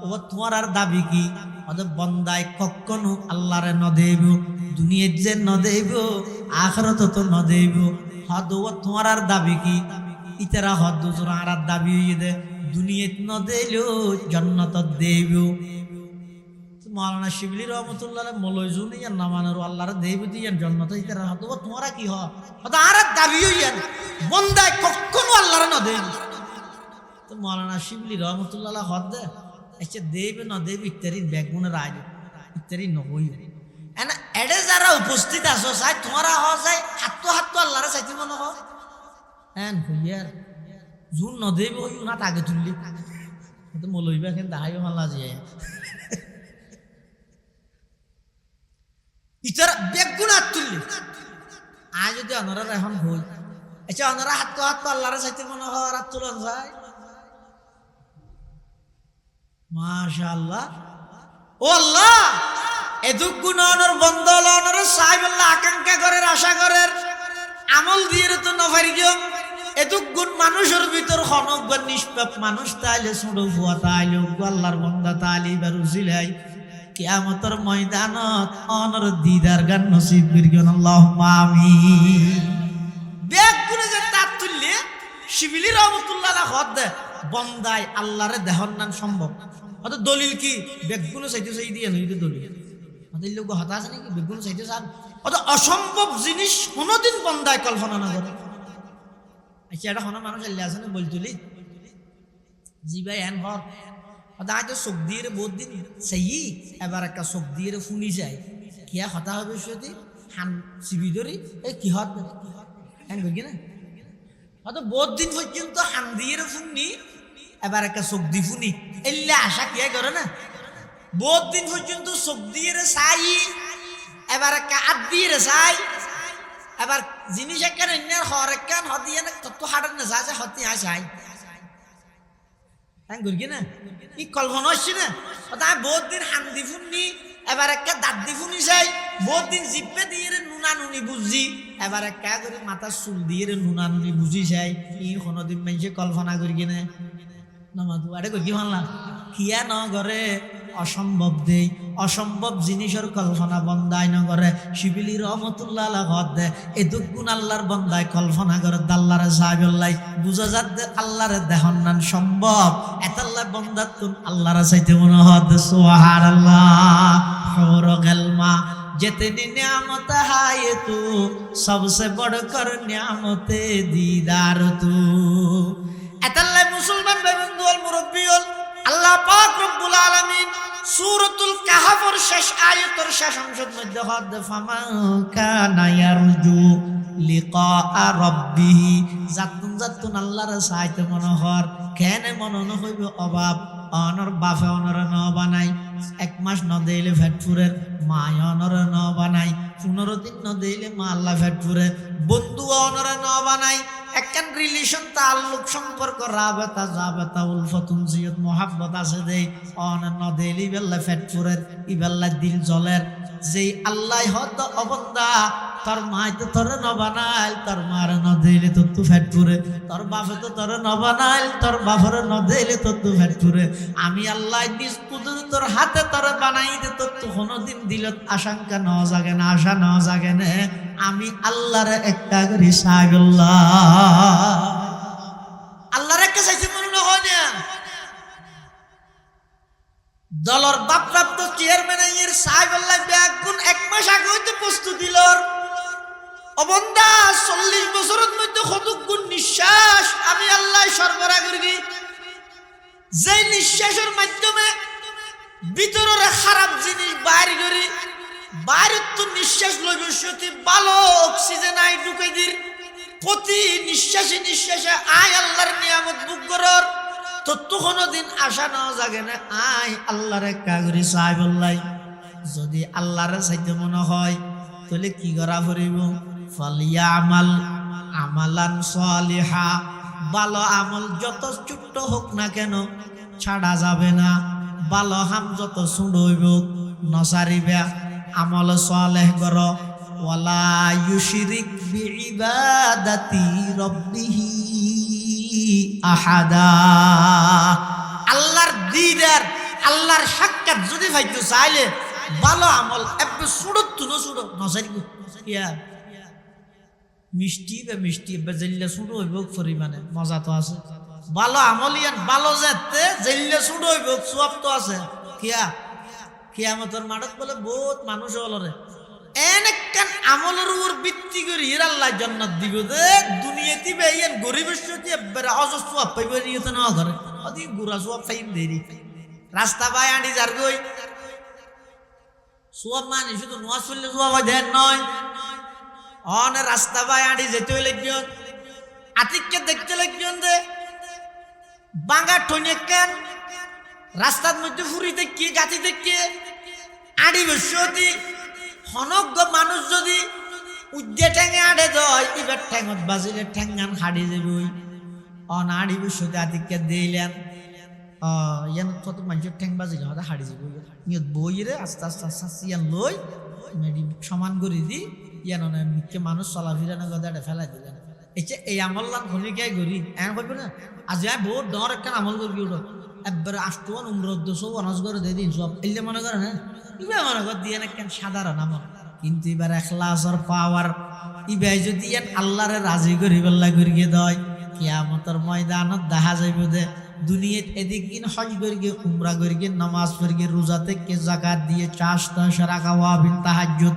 ও তোমার আর দাবি কি ওদের বন্দায় কখনো আল্লাহরে ন দেব দুনিয়ার যে ন দেব আখিরাতে তো ন দেব হদ ও তোমার আর দাবি কি ইতারা হদ জোর আর দাবি হইয়ে দে দুনিয়াত ন দেলো জান্নাত দেব। মাওলানা শিবলি রহমতুল্লাহ মলয় জুন ইয়ান নামানের আল্লাহরে দেব দিয়ান জান্নাত ইতারা হদ ও তোমার কি হদ আর দাবি হইয়ান বন্দায় কখনো আল্লাহরে ন দেব। তো মাওলানা শিবলি রহমতুল্লাহ হদ দে আচ্ছা দেবে না দেব ইত্যাদি ব্যাগুনের রাজ ইত্যাদি নহই এনা এডে যারা উপস্থিত আছো চাই তোমারা হ যায় হাত আল্লাহরে চাইতে মনে হ এন হইয়ার জুন ন দেব হই না আগে তুললি তো মলইবা কেন দাহাই মাল্লা যায় ইতার বেগুন হাত তুললি আজ যদি অনরা এখন ভুল আচ্ছা অনরা হাত তো আল্লাহরে চাইতে মনে হয় হাত তুলন যায় মাশাআল্লাহ ও আল্লাহ এদুক গুণ অনর বন্ধ হলো অনর সাহেব আল্লাহ আকাঙ্ক্ষা করের আশা করের আমল দিয়ে তো নফারি গিয়ে এদুক গুণ মানুষের ভিতর হনক বা নিষ্পাপ মানুষ তাইলে ছোট ফুয়া তাইলে আল্লাহর বন্দা তাইলে বেরুজিলাই কিয়ামতের ময়দানত অনর দিদার গান নসিব করিবেন আল্লাহুম্মা আমিন বেগ গুনে যে তাত তুললে শিবিলি রহমাতুল্লাহ আলাইহি হদ দে বন্দায় আল্লাহরে দেহর নাম সম্ভব অত দলিল কি বেগুলো চাইতে চাই দিয়ে নইতে দলিল আমাদের লোক হতা আছে নাকি বেগুলো চাইতে চান অত অসম্ভব জিনিস কোনোদিন বন্দায় কল্পনা না করে আচ্ছা এটা কোনো মানুষ এলে আছে না বল তুলি জি ভাই এন হর অত হয়তো চোখ দিয়ে বহুত দিন চাই এবার একটা চোখ দিয়ে শুনি যায় কিয়া হতা হবে যদি হান চিবি ধরি এই কি হত হ্যাঁ কি না অত বহুত দিন পর্যন্ত হান দিয়ে শুনি এবার একটা চোখ দি শুনি এলে আশা কিয়া করে না বহুত দিন পর্যন্ত চোখ দিয়ে চাই এবার একটা আট দিয়ে চাই এবার জিনিস একখান অন্যের হর একখান হতিয়ে না তত হাটের না যা হতি চাই হ্যাঁ ঘুরকি না ই কল্পনা হচ্ছে না তাই বহুত দিন হান্দি ফুননি এবার একটা দাঁত দি ফুনি চাই বহুত দিন জিপে দিয়ে নুনা নুনি বুঝছি এবার একটা করে মাথার চুল দিয়ে নুনা নুনি বুঝি চাই ই কোনোদিন মানুষে কল্পনা করি কিনে নামাজু আরে কই কি ভাবলাম কিয়া ন করে অসম্ভব দেই অসম্ভব জিনিসের কল্পনা বন্দায় ন করে শিবিলি রহমতুল্লাহ আলাইহি দে এই দুগুণ আল্লাহর বন্দায় কল্পনা করে দাল্লারে সাহেবুল্লাহ বুঝা যাতে আল্লাহরে দেহন নান সম্ভব এতাল্লাহ বন্দাত তুন আল্লাহরে চাইতে মনে হদ সুবহানাল্লাহ হুর গলমা जितनी नियामत है तू सबसे बढ़कर नियामत दीदार तू এতাল্লাহ মুসলমান বেবন্দুল মুরব্বিউল আল্লাহ পাক রব্বুল আলামিন সূরাতুল কাহফের শেষ আয়াতের শেষ অংশের মধ্যে হদ ফামা কানা ইয়ারজু লিকা রাব্বিহি জাতুন আল্লাহর সাইতে মনোহর কেনে মনন হইবে অভাব অনর বাফে অনর ন বানাই এক মাস ন দেইলে ফেটফুরের মা অনর ন বানাই 15 দিন ন দেইলে মা আল্লাহ ফেটফুরে বন্ধু অনর ন বানাই একখান রিলেশন তাল্লুক সম্পর্ক রাবেতা জাবেতা উলফতুন জিয়ত মোহাব্বত আছে দেই অন ন দেইলি বেল্লা ফেটফুরের ইবেল্লা দিল জলের যেই আল্লাহ হদ অবন্দা তোর মাই তো তোর ন বানাইল তোর মার ন দেইলে তোর তু ফেটফুরে তোর বাপে তো তোর ন বানাইল তোর বাপর ন দেইলে তোর তু ফেটফুরে আমি আল্লাহ নিজ কুদরত তোর হাতে তোর বানাই দে তোর তু কোনোদিন দিলত আশঙ্কা ন জাগে না আশা ন জাগে না আমি আল্লাহর একটা করি সাগল্লাহ আল্লাহর একটা চাইছে মনে না হয় না দলর বাপপ্রাপ্ত চেয়ারম্যান এর সাহেবুল্লাহ বেগুন এক মাস আগে হইতে প্রস্তুতি দিলর অবন্দা 40 বছরের মধ্যে কতক গুণ নিঃশ্বাস আমি আল্লাহ সরবরাহ করি যে নিঃশ্বাসের মাধ্যমে ভিতরের খারাপ জিনিস বাইরে করি বাইরের তো নিঃশ্বাস লইব সত্যি ভালো অক্সিজেন আই ঢুকাই দির প্রতি নিঃশ্বাসে আয় আল্লাহর নিয়ামত বুক করার তো কোনোদিন আশা না জাগে না আয় আল্লাহর কাগরি সাহেবুল্লাহ যদি আল্লাহর চাইতে মনে হয় তাহলে কি করা পড়িব ফালিয়ামাল আমালান সালিহা ভালো আমল যত ছোট্ট হোক না কেন ছাড়া যাবে না ভালো হাম যত ছোট হইব নসারিবা আমল সালেহ কর ওয়ালা ইউশরিক বিইবাদাতি রাব্বিহি আহাদা আল্লাহর দিদার আল্লাহর সাক্ষাৎ যদি পাইতে চাইলে ভালো আমল একটু ছোট তুনো ছোট নসারিব কিয়া মিষ্টি জেল্লে ছোট হইব পরিমাণে মজা তো আছে ভালো আমল ইয়ান ভালো যেতে জেল্লে ছোট হইব সব তো আছে কিয়া কিয়ামতের মাঠত বলে বহুত মানুষ হলরে এনেকান আমলের উপর ভিত্তি করে আল্লাহ জান্নাত দিব দে দুনিয়া দিবে ইয়ান গরিবের সাথে একবারে অজস্র পাইবে নিয়ত না করে অদি গুরা সব ফাইন দেরি রাস্তা বাই আঁটি যার গই সব মানে শুধু নোয়াজ করলে সব দেন নয় অন রাস্তা বাই আঁটি যেতে হইলে কিয়ন আতিককে দেখতে লাগজন দে বাঙ্গা ঠনে কেন রাস্তার মধ্যে ফুরি দেখি গাছি দেখি আড়ি বসতি হনজ্ঞ মানুষ যদি উজ্জে ঠেঙে আড়ে দয় এবার ঠেঙত বাজিলে ঠেঙ্গান হাড়ি যাবই অনাড়ি বসতে আদিকে দিলেন ইয়ান কত মানুষের ঠেং বাজিলে হয়তো হাড়ি যাব ইয়ত বইরে আস্তে আস্তে আস্তে আস্তে ইয়ান লই মেডি সমান করে দি ইয়ান মিকে মানুষ চলাফিরানো গদাটা ফেলাই দিলেন এই আমল্লান খনিকে গড়ি এন করবে না আজ বহুত ডর একটা আমল করবি ওটা একবার আষ্টন উমরদ্দ সব অনাজ করে দিয়ে দিন সব এলে মনে করে হ্যাঁ ইবা মনে কর দিয়ে কেন সাধারণ আমল কিন্তু এবার এখলাসর পাওয়ার ইবাই যদি ইয়ান আল্লাহরে রাজি করি বেল্লা করিয়ে দেয় কিয়ামতের ময়দানত দেখা যাইব দে দুনিয়াত এদিক দিন হজ করিয়ে উমরা করিয়ে নামাজ পড়িয়ে রোজা থেকে যাকাত দিয়ে চাষ রাখা ওয়াবিন তাহাজ্জুদ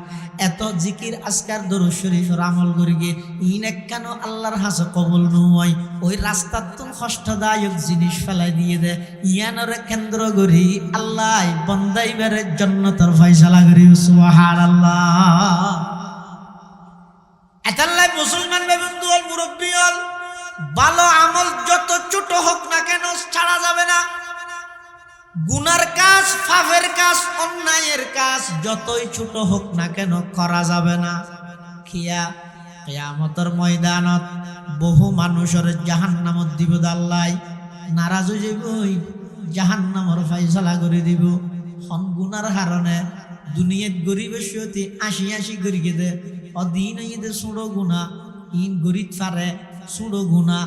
এত জিকির আজকার দরুদ শরীফের আমল করিয়ে ইন কেন আল্লাহর হাসে কবুল নয় ওই রাস্তার তো কষ্টদায়ক জিনিস ফেলাই দিয়ে দে ইয়ানরে কেন্দ্র করি আল্লাহ বন্দাইবারে জান্নাতের ফয়সালা করি সুবহানাল্লাহ। এতাল্লাই মুসলমান বন্ধু হল মুরব্বী হল ভালো আমল যত ছোট হোক না কেন ছাড়া যাবে না। গুনার কাজ, পাপের কাজ, অন্যায়ের কাজ যতই ছোট হোক না কেন করা যাবে না। কিয়ামতের ময়দানত বহু মানুষের জাহান্নামত দিব আল্লাহ নারাজ হয়ে যাবই জাহান্নামের ফয়সালা করে দিব। হন গুনার কারণে দুনিয়াত গরিবের সত্যি আসি গরিয়ে দে অদিন দে ছোড়ো গুণা ইন গরিব পারে ছোড়ো গুণা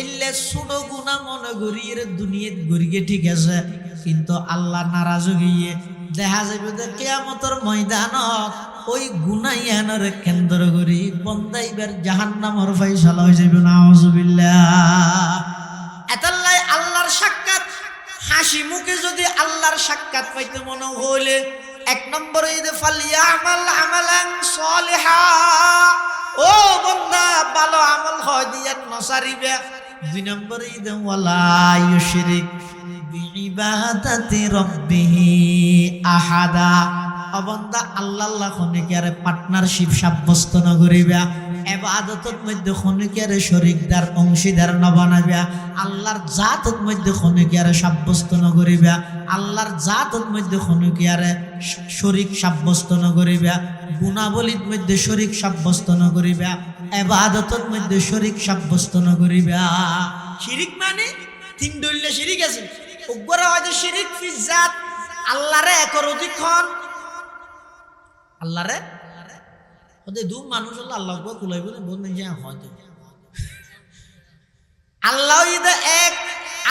এলে ছোড়ো গুণা মনে গড়িয়ে দুনিয়াত গড়িয়ে ঠিক আছে কিন্তু আল্লাহ নারাজ গিয়ে দেখা যাবে যে কিয়ামতের ময়দানত ওই গুনাইয়ানের কেন্দ্র করি বন্দাইবার জাহান্নামের ফয়সালা হয়ে যাবে নাউজুবিল্লাহ। এতাল্লাই আল্লাহর সাক্ষাৎ হাসি মুখে যদি আল্লাহর সাক্ষাৎ পাইতে মনে হইলে এক নম্বরে ঈদে ফালিয়ামাল আমালান সলিহা ও বান্দা ভালো আমল হয় দিয়া নসারিবে। দুই নম্বরে ঈদে ওয়ালা ইউশরিক বিইবাদাতি রাব্বিহি আহাদা ও বান্দা আল্লাহ খনিকারে পার্টনারশিপ সাব্যস্ত ন করিবা ইবাদতত মধ্যে খনিকারে শরীকদার অংশীদার ন বানাবা আল্লাহর জাতত মধ্যে খনিকারে সাব্যস্ত ন করিবা আল্লাহর জাতত মধ্যে খনিকারে শরীক সাব্যস্ত ন করিবা গুণাবলীর মধ্যে শরীক সাব্যস্ত ন করিবা ইবাদতত মধ্যে শরীক সাব্যস্ত ন করিবা। শিরিক মানে তিন দলিলে শিরিক আছে ওগরা হয় যে শিরিক ফি জাত আল্লাহরে একর অধিকক্ষণ আল্লাহরে ওদের দু মানুষ হলো আল্লাহ কুলাইব না বলবেন যে হয়তো আল্লাহ ঈদে এক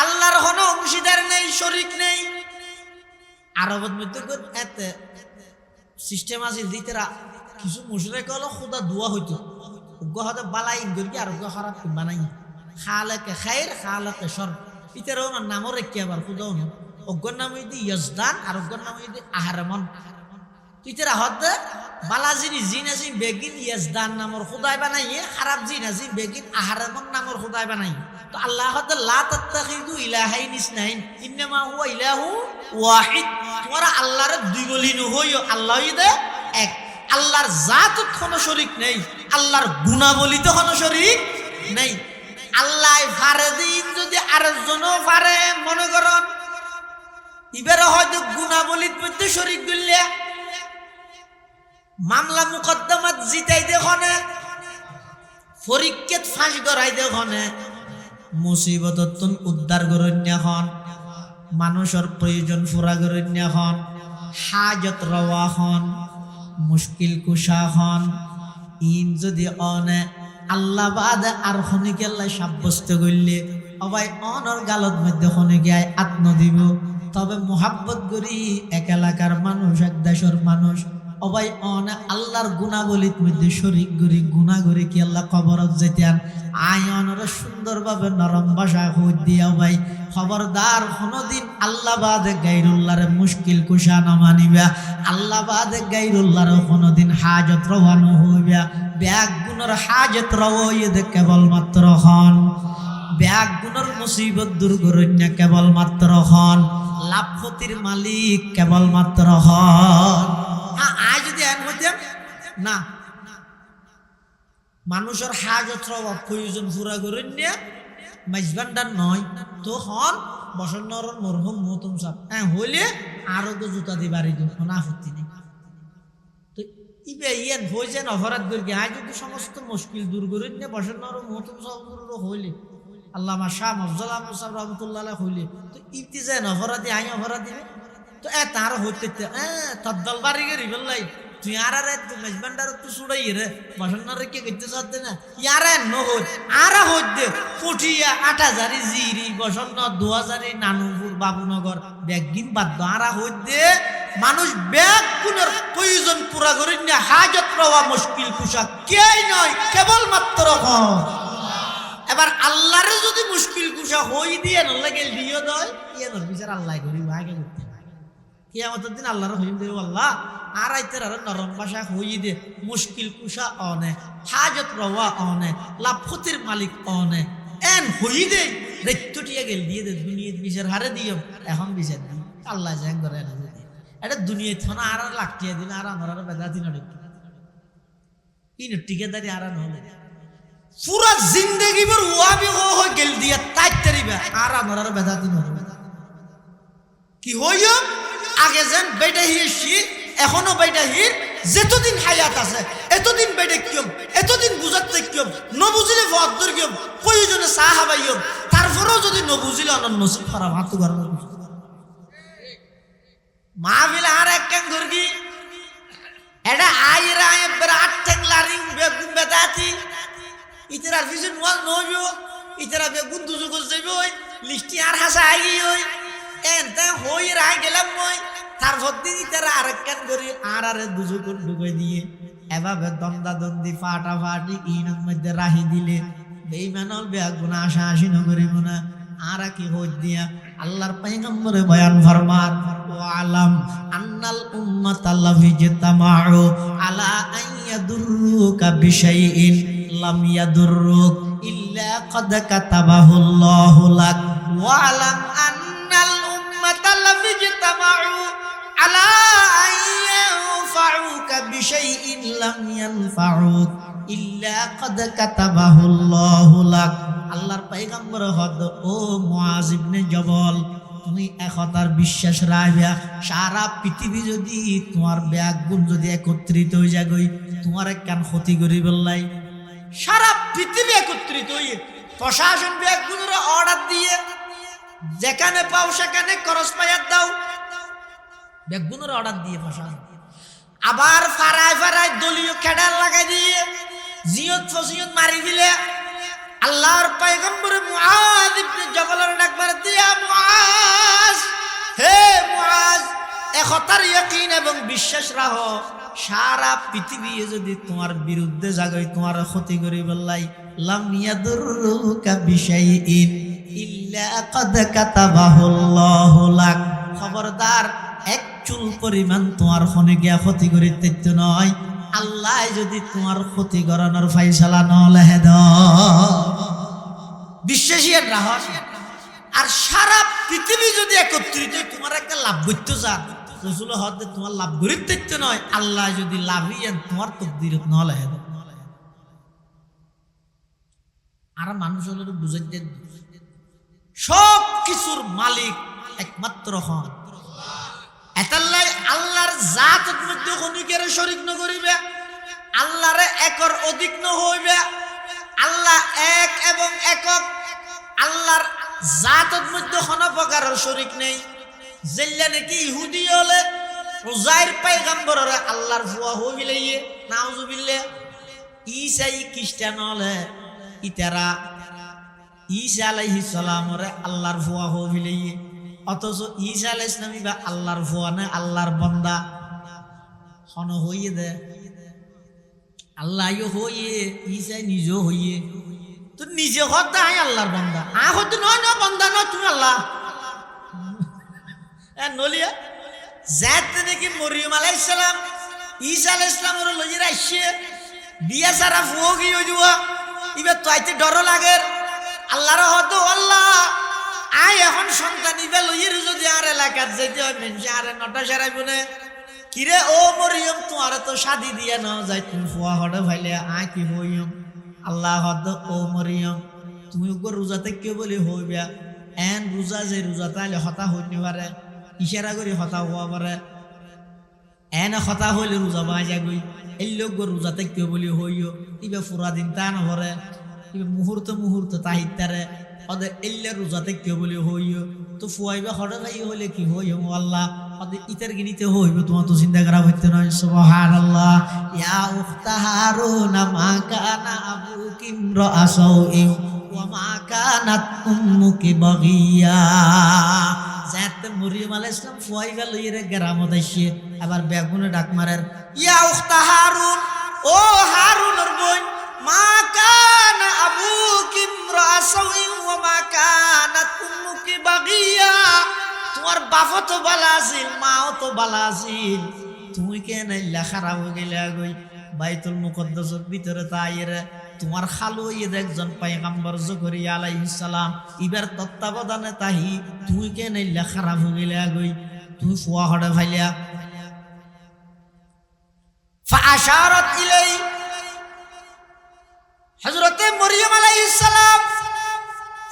আল্লাহর কোনো অংশীদার নেই শরীক নেই। আরবের মধ্যে এতে সিস্টেম আছে দিতেরা কিছু মুশরিক হলো খুদা দোয়া হইতো উগ্র হতে বালাই ইনগরি আর উগ্র খারাপ বানাই খালেকে খাইর খালেকে শর ইতেরাও না নামও রেখে আবার খুদাও না অজ্ঞর নাম হইতে ইয়াজদান আর অজ্ঞর নাম হইতে আহারমন তুইতেরা হতে বালা জিন আছে বেগিন ইয়াজদান নামর খুদাই বানাইয়ে খারাপ জিন আছে বেগিন আহারমন নামর খুদাই বানাই তো আল্লাহ হতে লা তাত্তাখিযু ইলাহাইন ইসনাইন ইন্নামা হুয়া ইলাহু ওয়াহিদ তোমরা আল্লাহর দুই বলি নহইও আল্লাহ ঈদে এক আল্লাহর জাতত কোনো শরীক নেই আল্লাহর গুণাবলীতে কোনো শরীক নেই। আল্লাহ ফারে দিন যদি আরেকজনও পারে মনে করন এবারে হয়তো গুণাবলীর মধ্যে শরীক দিলে মামলা মুকদ্দমাত জিতাই দেখনে পরীক্ষাত ফাঁস গড়াই দেখনে মুসিবতত উদ্ধার গরণ্যখন মানুষের প্রয়োজন পুরা গরণ্যখন হাজত রওয়াখন মুশকিল কুশাখন ইন যদি অনে আল্লাহ বাদে আর খনিকে আল্লাহ সাব্যস্ত করলে অবাই অনর গালত মধ্যে খনিকে আত্ম দিব তবে মোহাব্বত করি এক এলাকার মানুষ এক দেশের মানুষ অবাই অনে আল্লাহর গুণাবলীর মধ্যে শরীক করি গুণা করি কি আল্লাহ কবরত যেতেন আয়নরে সুন্দরভাবে নরম ভাষা হই দিয়া ভাই খবরদার কোনদিন আল্লাহ বাদে গায়রুল্লাহরে মুশকিল কুশা না মানিবা আল্লাহ বাদে গায়রুল্লাহরে কোনদিন হাজত রওয়ানো হইবা ব্যাগ গুণর হাজত রওয়াইয়ে কেবলমাত্র হন ব্যাগ গুণর মুসিবত দূর করন্যা কেবলমাত্র হন লাভ ক্ষতির মালিক কেবলমাত্র হন। হ্যাঁ আজ যদি এন হইতাম না মানুষের হাজত রওয়া প্রয়োজন পুরা করন্যা মাইজবান্ডার নয় তো হন বসন্নর মরহুম মহতুম সাহেব হইলে আরো তো জুতা দিয়ে বাড়ি দিন আপত্তি নেই। তো ইবে ইয়ান হইছেন অপরাধ করি আজ যদি সমস্ত মুশকিল দূর করে নিয়ে বসেন আর মহতুম সাহেব হইলে আল্লামা শাহ মফজল আহমদ সাহেব রহমতুল্লাহ হইলে তো ইতি যেন অপরাধী আই অপরাধী তো তার হইতে তদ্দল বাড়ি গেরি বললাই তুই আর মেজবান্ডার তো ছুড়াই রে বসন্নারে কে করতে চাচ্ছে না ইয়ারা নহর আর হইতে পটিয়া ৮০০০ জিরি বসন্ন ২০০০ নানুপুর বাবুনগর ব্যাগিন বাদ্য আর হইতে মানুষ ব্যাগ গুণের প্রয়োজন পুরা করি না হাজত রওয়া মুশকিল কুশা কেই নয় কেবলমাত্র এবার আল্লাহরে যদি মুশকিল কুশা হই দিয়ে নলে গেল দিও দয় ইয়ানোর বিচার আল্লাহ করি ভাগে করতে কিয়ামতের দিন আল্লাহর হইম দেব আল্লাহ আর আইতের আর নরম ভাষা হই দে মুশকিল কুশা অনে হাজত রওয়া অনে লাফতির মালিক অনে এন হই দে রেট্টুটিয়া গেল দিয়ে দে দুনিয়ার বিচার হারে দিও এখন বিচার দি আল্লাহ জান করে না এটা দুনিয়ায় থানা আর লাখটিয়া দিন আর আমার বেদা দিন ইন টিকেদারি আর নহলে পুরা জিন্দেগি ভর ওয়াবি হয়ে গেল দিয়া তাই তেরিবা আর আমার বেদা দিন কি হইও আগে যেন বেটা হিয়েছি এখনো বেটা হির যেতদিন হায়াত আছে এতদিন বেটে কিয়ম এতদিন বুঝাতে কিয়ম নবুঝিলে ভদ্র কিয়ম প্রয়োজনে চাহ হাবাইয়ম তারপরেও যদি নবুঝিলে অনন্য নসিব খারাপ হাতু ঘর মাহফিল আর এক কেন ঘুরগি এটা আইরা বিরাট ঠেংলারিং বেগুন বেদাতি ইতার পিছন ওয়াল নইবো ইতারা বেগুন দুজো করে যাইবো লিস্টি আর হাসা আইগি ওই এনতে হই রাই গেলাম মই তারপর দিন ইতারা আর এক কেন করি আর আরে দুজো করে ঢুকে দিয়ে এভাবে দ্বন্দ্বা দ্বন্দ্বি ফাটাফাটি ইনের মধ্যে রাহি দিলে বেঈমানল বেগুন আশা আসি নগরিব না আর কি হই দিয়া আল্লাহর পয়গম্বরে বয়ান ফরমান ওয়ালাম আন্নাল উম্মাতাল্লাযী জাতামাউ আলা আন ইয়াদুররুকা বিশাইইন লাম ইয়াদুররুক ইল্লা ক্বাদ কাতাবাহুল্লাহু লাক ওয়ালাম আন্নাল উম্মাতাল্লাযী জাতামাউ আলা আন ইয়ানফাউকা বিশাইইন লাম ইয়ানফাউক ইল্লা ক্বাদ কাতাবাহুল্লাহু লাক আল্লাহর পয়গম্বর হদ ও মুআজ ইবনে জবল তুমি একতার বিশ্বাস রাখবা সারা পৃথিবী যদি তোমার ব্যাগ গুণ যদি একত্রিত হয়ে যাগই তোমার কেন ক্ষতি করি বললাই সারা পৃথিবী একত্রিত হয়ে প্রশাসন ব্যাগ গুণের অর্ডার দিয়ে যেখানে পাও সেখানে খরচ পাইয়ার দাও ব্যাগ গুণের অর্ডার দিয়ে প্রশাসন আবার ফারায় ফারায় দলীয় খেডার লাগাই দিয়ে জিয়ত ফসিয়ত মারি দিলে আল্লাহর পয়গম্বর মুআজ ইবনে জবলের ডাকবার দিয়া মুআজ হে মুআজ একতার ইয়াকিন এবং বিশ্বাস রাখো সারা পৃথিবী যদি তোমার বিরুদ্ধে জাগাই তোমার ক্ষতি করি বললাই লাম ইয়াদুররুকা বিশাইইন ইল্লা ক্বাদ কাতাবাহুল্লাহু লাক খবরদার এক চুল পরিমাণ তোমার খনে গিয়া ক্ষতি করিতে নয় আল্লাহ যদি তোমার ক্ষতি করানোর ফাইসালা নলে হেদ বিশ্বাসী রাহস আর সারা পৃথিবী যদি একত্রিত তোমার একটা লাভ করতে চান রসুল হতে তোমার লাভ করিতে নয় আল্লাহ যদি লাভিয়েন তোমার তকদির নলে হেদ আর মানুষ হলে বুঝাইতে সব কিছুর মালিক একমাত্র হন এতাল্লাই আল্লাহর জাতের মধ্যে খনিকের শরীক ন করিবে আল্লাহরে একর অধিক ন হইবে আল্লাহ এক এবং একক আল্লাহর জাতের মধ্যে কোনো প্রকারের শরীক নেই যেল্লা নাকি ইহুদি হলে উজাইর পয়গম্বররে আল্লাহর ফুয়া হইলে নাউজুবিল্লাহ ঈসাই খ্রিস্টান হলে ইতারা ঈসা আলাইহিস সালামরে আল্লাহর ফুয়া হইলে অথচ ঈসা আলাইহিস সালাম বা আল্লাহর ফুয়া না আল্লাহর বান্দা হন হইয়ে দে আল্লাহও হইয়ে ঈসা নিজেও হইয়ে তো নিজে হতে আই আল্লাহর বান্দা হতে নয় না বান্দা নয় তুমি আল্লাহ নলিয়া যাতে নাকি মরিয়ম আলাইহিস সালাম ঈসা আলাইহিস সালামের লজির আইছে বিয়া সারা ফুয়া কি হই যাওয়া ইবে তো আইতে ডর লাগে আল্লাহর হতো আল্লাহ আই এখন সন্তান ইবে লইয়ের যদি আর এলাকার যেতে হয় মেনছে আর নটা সারাইব না কিরে ও মরিয়ম তোমার তো শাদি দিয়া না যাই তুমি ফুয়া হড়ে ভাইলে আয় কি হইম আল্লাহ হদ ও মরিয়ম তুমি ওকে রোজাতে কে বলি হইবা এন রোজা যে রোজা তাইলে হতা হইতে পারে ইশারা করি হতা হওয়া পারে এনে কথা হইলে রোজা বাজা গই এই লোক রোজা থেকে বলি হইও ইবে পুরা দিন তা না ভরে ইবে মুহূর্ত তাহিতারে ওদে এল্লে রোজা থেকে বলি হইও তো ফুয়াইবা হড়ে যাই হইলে কি হইও আল্লাহ ওদে ইতার গিনিতে হইবে তোমার তো চিন্তা করা হইতে নয় সুবহানাল্লাহ ইয়া উখতা হারুন মা কানা আবুকি ইমরাআ সাউইন ওয়া মা কানাত উম্মুকি বাগিয়া যাতে মরিয়ম আলাইহিস সালাম ফুয়াইবা লইরে গ্রামত আইছে আবার বেগুনে ডাক মারার ইয়া উখতা হারুন ও হারুনের বোন মা কানা আবুকি ইমরাআ সাউইন ওয়া মা কানাত উম্মুকি বাগিয়া তোমার বাপও তো ভালো আছিল মাও তো ভালো আছিল তুমি কেন ইল্লা খারাপ হয়ে গেলে গই বাইতুল মুকদ্দাসের ভিতরে তাইরে তোমার খালু ঈদ একজন পয়গম্বর জকরিয়া আলাইহিস সালাম ইবার তত্ত্বাবধানে তাহি তুই কেন ইল্লা খারাপ হয়ে গেলে গই তুই ফুয়া হড়ে ভাইলিয়া ফাআশারাত ইলাই হযরতে মরিয়ম আলাইহিস সালাম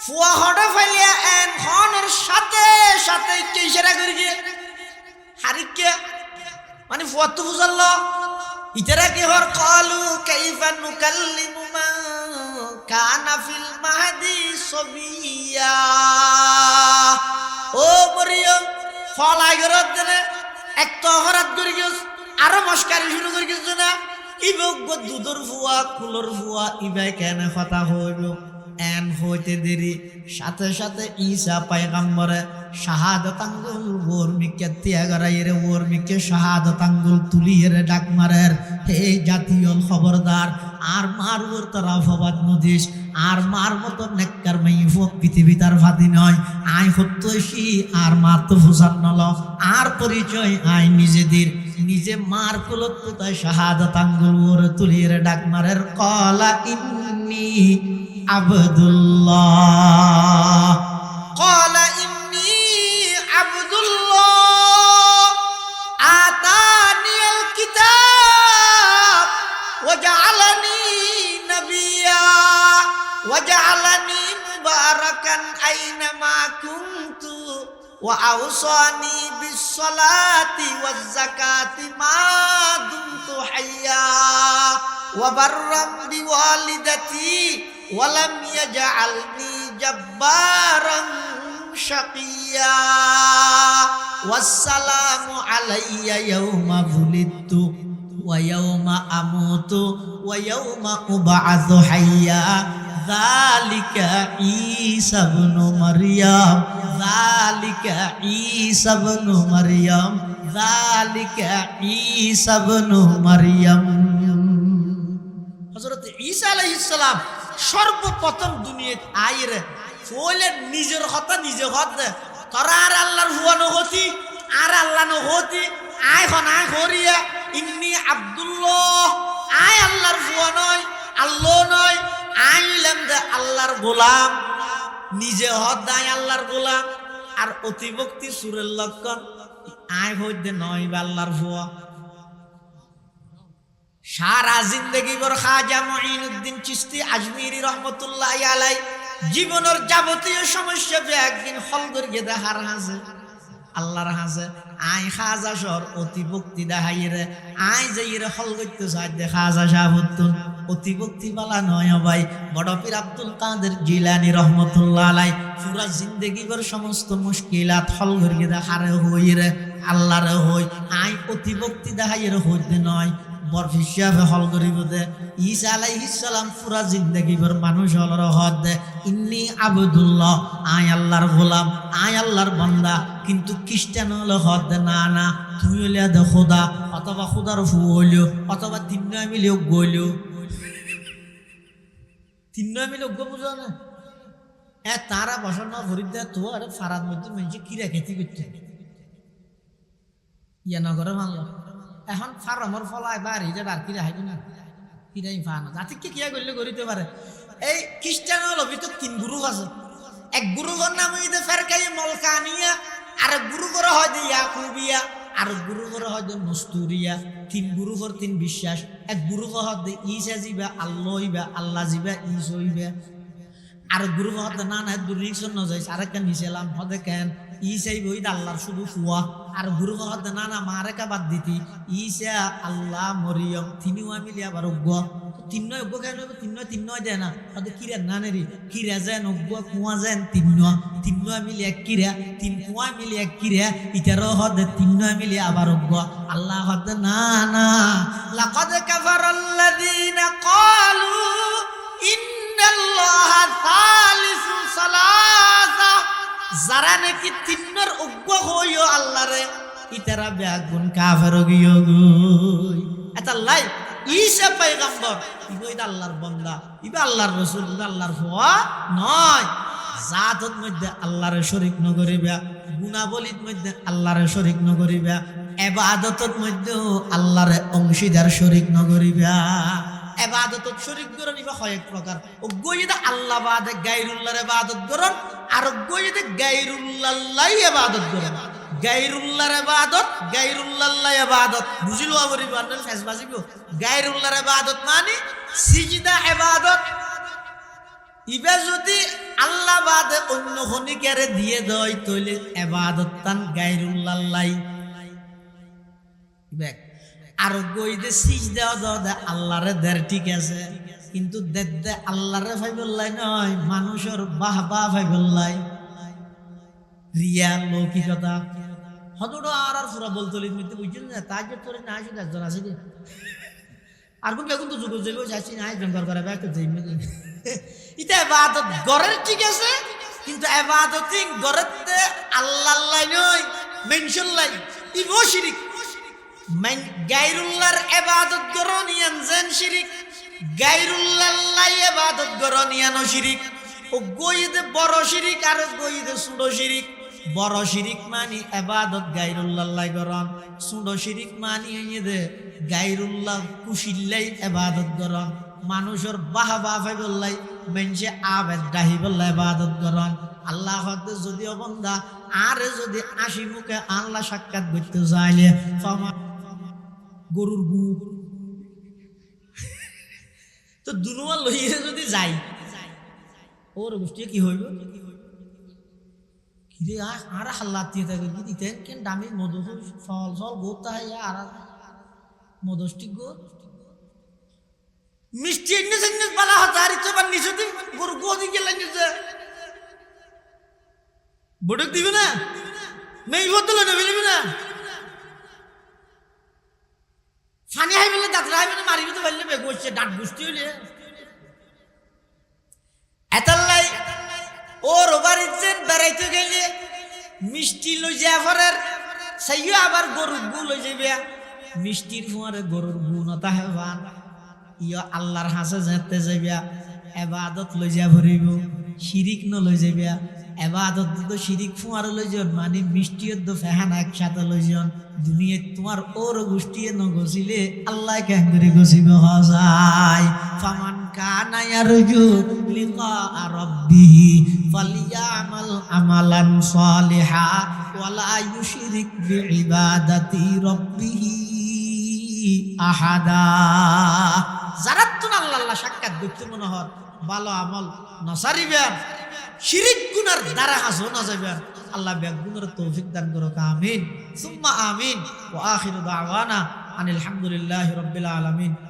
ফুয়া হড়ে ভাইলিয়া এন খনের সাথে সাথে কি ইশারা করি গিয়ে হারিকে মানে ফুয়া তো বুঝালো ইতারা কি হর কালু কাইফা নুকাল্লিমু মান কানা ফিল মাহদি সবিয়া ও মরিয়ম ফলাই গরত দেনে এক তো হরাত করি গিস আর মস্কারি শুরু করি গিস না ইবক দুধর ফুয়া কুলর ফুয়া ইবাই কেন কথা হইব এন হইতে দেরি সাথে সাথে ঈসা পয়গম্বরে শাহাদাত আঙ্গুল ওর মিকে ত্যাগরাইরে ওর মিকে শাহাদাত আঙ্গুল তুলিয়ে ডাক মারের হে জাতীয় খবরদার আর মার ওর তরফ হবাদ নদিস আর মার মতো নেককার মাইফ পৃথিবী তার ফাতি নয় আয় হত্যসি আর মার তো ফুসান নল আর পরিচয় আয় নিজেদের নিজে মার কুলত কোথায় শাহাদাত আঙ্গুল ওর তুলিয়ে ডাক মারের কলা ইন্নি আবদুল্লাহ ক্বালা ইন্নী আবদুল্লাহ আতানিয়াল কিতাব ওয়া জাআলানি নাবিয়্যা ওয়া জাআলানি মুবারাকান আইনামা কুনতু ওয়া আওসানি বিস-সালাতি ওয়াজ-যাকাতি মা দুমতু হাইয়্যা ওয়া বাররাম বিওয়ালিদাতি ওয়ালাম ইয়াজআলনি জাব্বারান শাকিয়্যা ওয়াসসালামু আলাইয়া ইয়াওমা বুলিদতু ওয়া ইয়াওমা আমুতু ওয়া ইয়াওমা উবআসু হাইয়্যা যালিকা ঈসা ইবনু মারইয়াম যালিকা ঈসা ইবনু মারইয়াম যালিকা ঈসা ইবনু মারইয়াম হযরত ঈসা আলাইহিস সালাম সর্বপ্রথম দুনিয়াত আইরে ফলে নিজের কথা নিজে হত তোরা আর আল্লাহর হুয়ানো হতি আর আল্লাহ ন হতি আয় খন আয় করিয়া ইন্নি আব্দুল্লাহ আয় আল্লাহর হুয়া নয় আল্লাহ নয় আইলাম দে আল্লাহর গোলাম নিজে হত আয় আল্লাহর গোলাম আর অতিভক্তি সুরের লক্ষণ আয় হইতে নয় বা আল্লাহর হুয়া সারা জিন্দগি বর খাজা মুঈনুদ্দিন চিশতি আজমিরি রহমতুল্লাহি আলাই জীবনের যাবতীয় সমস্যা একদিন হল করিয়ে দেখার হাসে আল্লাহর হাসে আই খাজা সর অতি ভক্তি দেখাইরে আই যাইরে হল করতে চাই দে খাজা সাহুদ্দুন অতি ভক্তি বালা নয় ভাই বড় পীর আব্দুল কাদের জিলানী রহমতুল্লাহ আলাই পুরা জিন্দগি বর সমস্ত মুশকিলাত হল করিয়ে দেখারে হইরে আল্লাহরে হই আই অতি ভক্তি দেখাইরে হইতে নয় বরফ হিসাবে হল করিব দে ঈসা আলাইহিস সালাম পুরা জিন্দগি ভর মানুষ হলর হদ দে ইন্নি আবদুল্লাহ আয় আল্লাহর গোলাম আয় আল্লাহর বান্দা কিন্তু খ্রিস্টান হলে হদ দে না না তুই হলে দে খোদা অথবা খোদার ফু হইল অথবা তিন মিলে গইল তিন মিলে বুঝো না এ তারা বসর না ভরি দে তো আরে ফারাদ মধ্যে মানুষ কিরা খেতে করতে ইয়া নগরে মানল এখন ফার্মর ফলায় বা রিজে আর কিরা হাইবে না কিরাই ফান জাতিকে কিয়া করলে করিতে পারে এই খ্রিস্টান হল ভিতর তিন গ্রুপ আছে এক গ্রুপের নাম হইতে ফেরকাই মলকানিয়া আর এক গ্রুপ করে হয়তো ইয়াকুবিয়া আর গ্রুপ করে হয়তো নস্তুরিয়া তিন গ্রুপের তিন বিশ্বাস এক গ্রুপ হয়তো ঈসা জিবা আল্লাহ হইবা আল্লাহ জিবা ঈসা হইবা আর গুরু হতে না না দূর রিক্সন ন যাইছে আরেকটা নিছেলাম হতে কেন ই চাই বই আল্লাহর শুধু ফুয়া আর গুরু হতে না না মারেকা বাদ দিতি ইসা আল্লাহ মরিয়ম তিনিও মিলি আবার অজ্ঞ তিন্ন অজ্ঞ কেন তিন্ন দেয় না হতে কিরা না নেরি কিরা যেন অজ্ঞ কুয়া যেন তিন্ন মিলি এক কিরা তিন কুয়া মিলি এক কিরা ইতারও হতে তিন্ন মিলি আবার অজ্ঞ আল্লাহ হতে না না লাকাদ কাফারাল্লাযীনা ক্বালু ইন্নাল্লাহা সালিসু সালাসা যারা নাকি তিন্নর অজ্ঞ হইও আল্লাহরে ইতারা বেগুন কাফের গিয়ে গই এটা লাই ঈসা পয়গম্বর ইবইদ আল্লাহর বান্দা ইবা আল্লাহর রাসূল আল্লাহর ফুয়া নয় জাতত মধ্যে আল্লাহরে শরীক ন করিবা গুণাবলীর মধ্যে আল্লাহরে শরীক ন করিবা ইবাদতত মধ্যে আল্লাহরে অংশীদার শরীক ন করিবা ইবাদতত শরীক করন ইবা কয়েক প্রকার অজ্ঞইদা আল্লাহ বাদে গায়রুল্লাহর ইবাদত করন আর অজ্ঞইদা গায়রুল্লাহর ইবাদত করন গায়রুল্লাহর ইবাদত গায়রুল্লাহর ইবাদত বুঝিলো আবরি বান্দার ফেস বাজিব গায়রুল্লাহর ইবাদত মানে সিজদা ইবাদত ইবা যদি আল্লাহ বাদে অন্য খনিকারে দিয়ে দেয় তাহলে ইবাদত তান গায়রুল্লাহর ইবা আর গইদে সিজদা দাও আল্লাহরে দের ঠিক আছে কিন্তু দেদে আল্লাহরে ফাইবল্লাই নয় মানুষের বাহবা ফাইবল্লাই রিয়া লৌকিকতা হদুড়ো আর পুরা বলতলি মিতে বুঝছেন না তাই যে তোরে না আসে একজন আছে কি আর কোন বেগুন তো যুগ যাইবো যাচ্ছি না জঙ্গল করে ব্যাগ তো যাইবে এটা ইবাদত গরের ঠিক আছে কিন্তু ইবাদত গরেতে আল্লাহ লাই নয় মেনশন লাই ইবো শিরিক গায়রুল্লাহর ইবাদত গরনিয়ান যেন শিরিক গায়রুল্লাহর ইবাদত গরনিয়ান শিরিক ও গইদে বড় শিরিক আর গইদে ছোট শিরিক বড় শিরিক মানি ইবাদত গায়রুল্লাহর গরন ছোট শিরিক মানি এদে গায়রুল্লাহ কুশিল্লাই ইবাদত গরন মানুষের বাহবা ফাইবল্লাই মেনসে আবেদ দাহিবল্লাহ ইবাদত গরন আল্লাহ হতে যদিও বান্দা আরে যদি আসি মুখে আল্লাহ সাক্ষাৎ করতে চাইলে গরুর গু তো দুনুয়া লইয়ে যদি যাই ওর গোষ্ঠী কি হইব কিরে আর হাল্লা দিয়ে থাকে কি দিতেন কেন দামি মধু ফল ফল গোতা আর মধুষ্টি গো মিষ্টি এনে সেনে বালা হাজারি তো বান নিছে দিন গরু গো দি গেল নিছে বড়ক দিবে না মেই বদল না বলবি না ফানি হাই বলে দাঁত রাই বলে মারিবি তো বললে বেগোচ্ছে ডাট গুষ্টি হইলে এতাল্লাই ওর বাড়িতে বেড়াইতে গেলে মিষ্টি লই যায় ফরের সাইও আবার গরুর গু লই যাবে মিষ্টির ফুয়ারে গরুর গু নতা হেবান ইয় আল্লাহর হাসে যেতে যাবে ইবাদত লই যা ভরিব শিরিক ন লই যাবে ইবাদত তো শিরিক ফুয়ার লই যান মানে মিষ্টির তো ফেহান একসাথে লই যান দুনিয়ায় তোমার ওর গোষ্ঠী ন গছিলে আল্লাহ কেন করে গছিব হাসাই ফামান কানা ইয়ারজু লিকা রাব্বিহি ফালিয়ামাল আমালান সালিহা ওয়ালা ইউশরিক বিইবাদাতি রাব্বিহি আহাদা যারা তুমি আল্লাহ সাক্ষাৎ দেখতে মনে হয় ভালো আমল নসারিবেন শিরিক গুনার দ্বারা হাসো না যাবেন আল্লাহ বেগুনের তৌফিক দান করুক আমিন সুম্মা আমিন ওয়া আখিরু দাওয়ানা আনিল হামদুলিল্লাহি রাব্বিল আলামিন।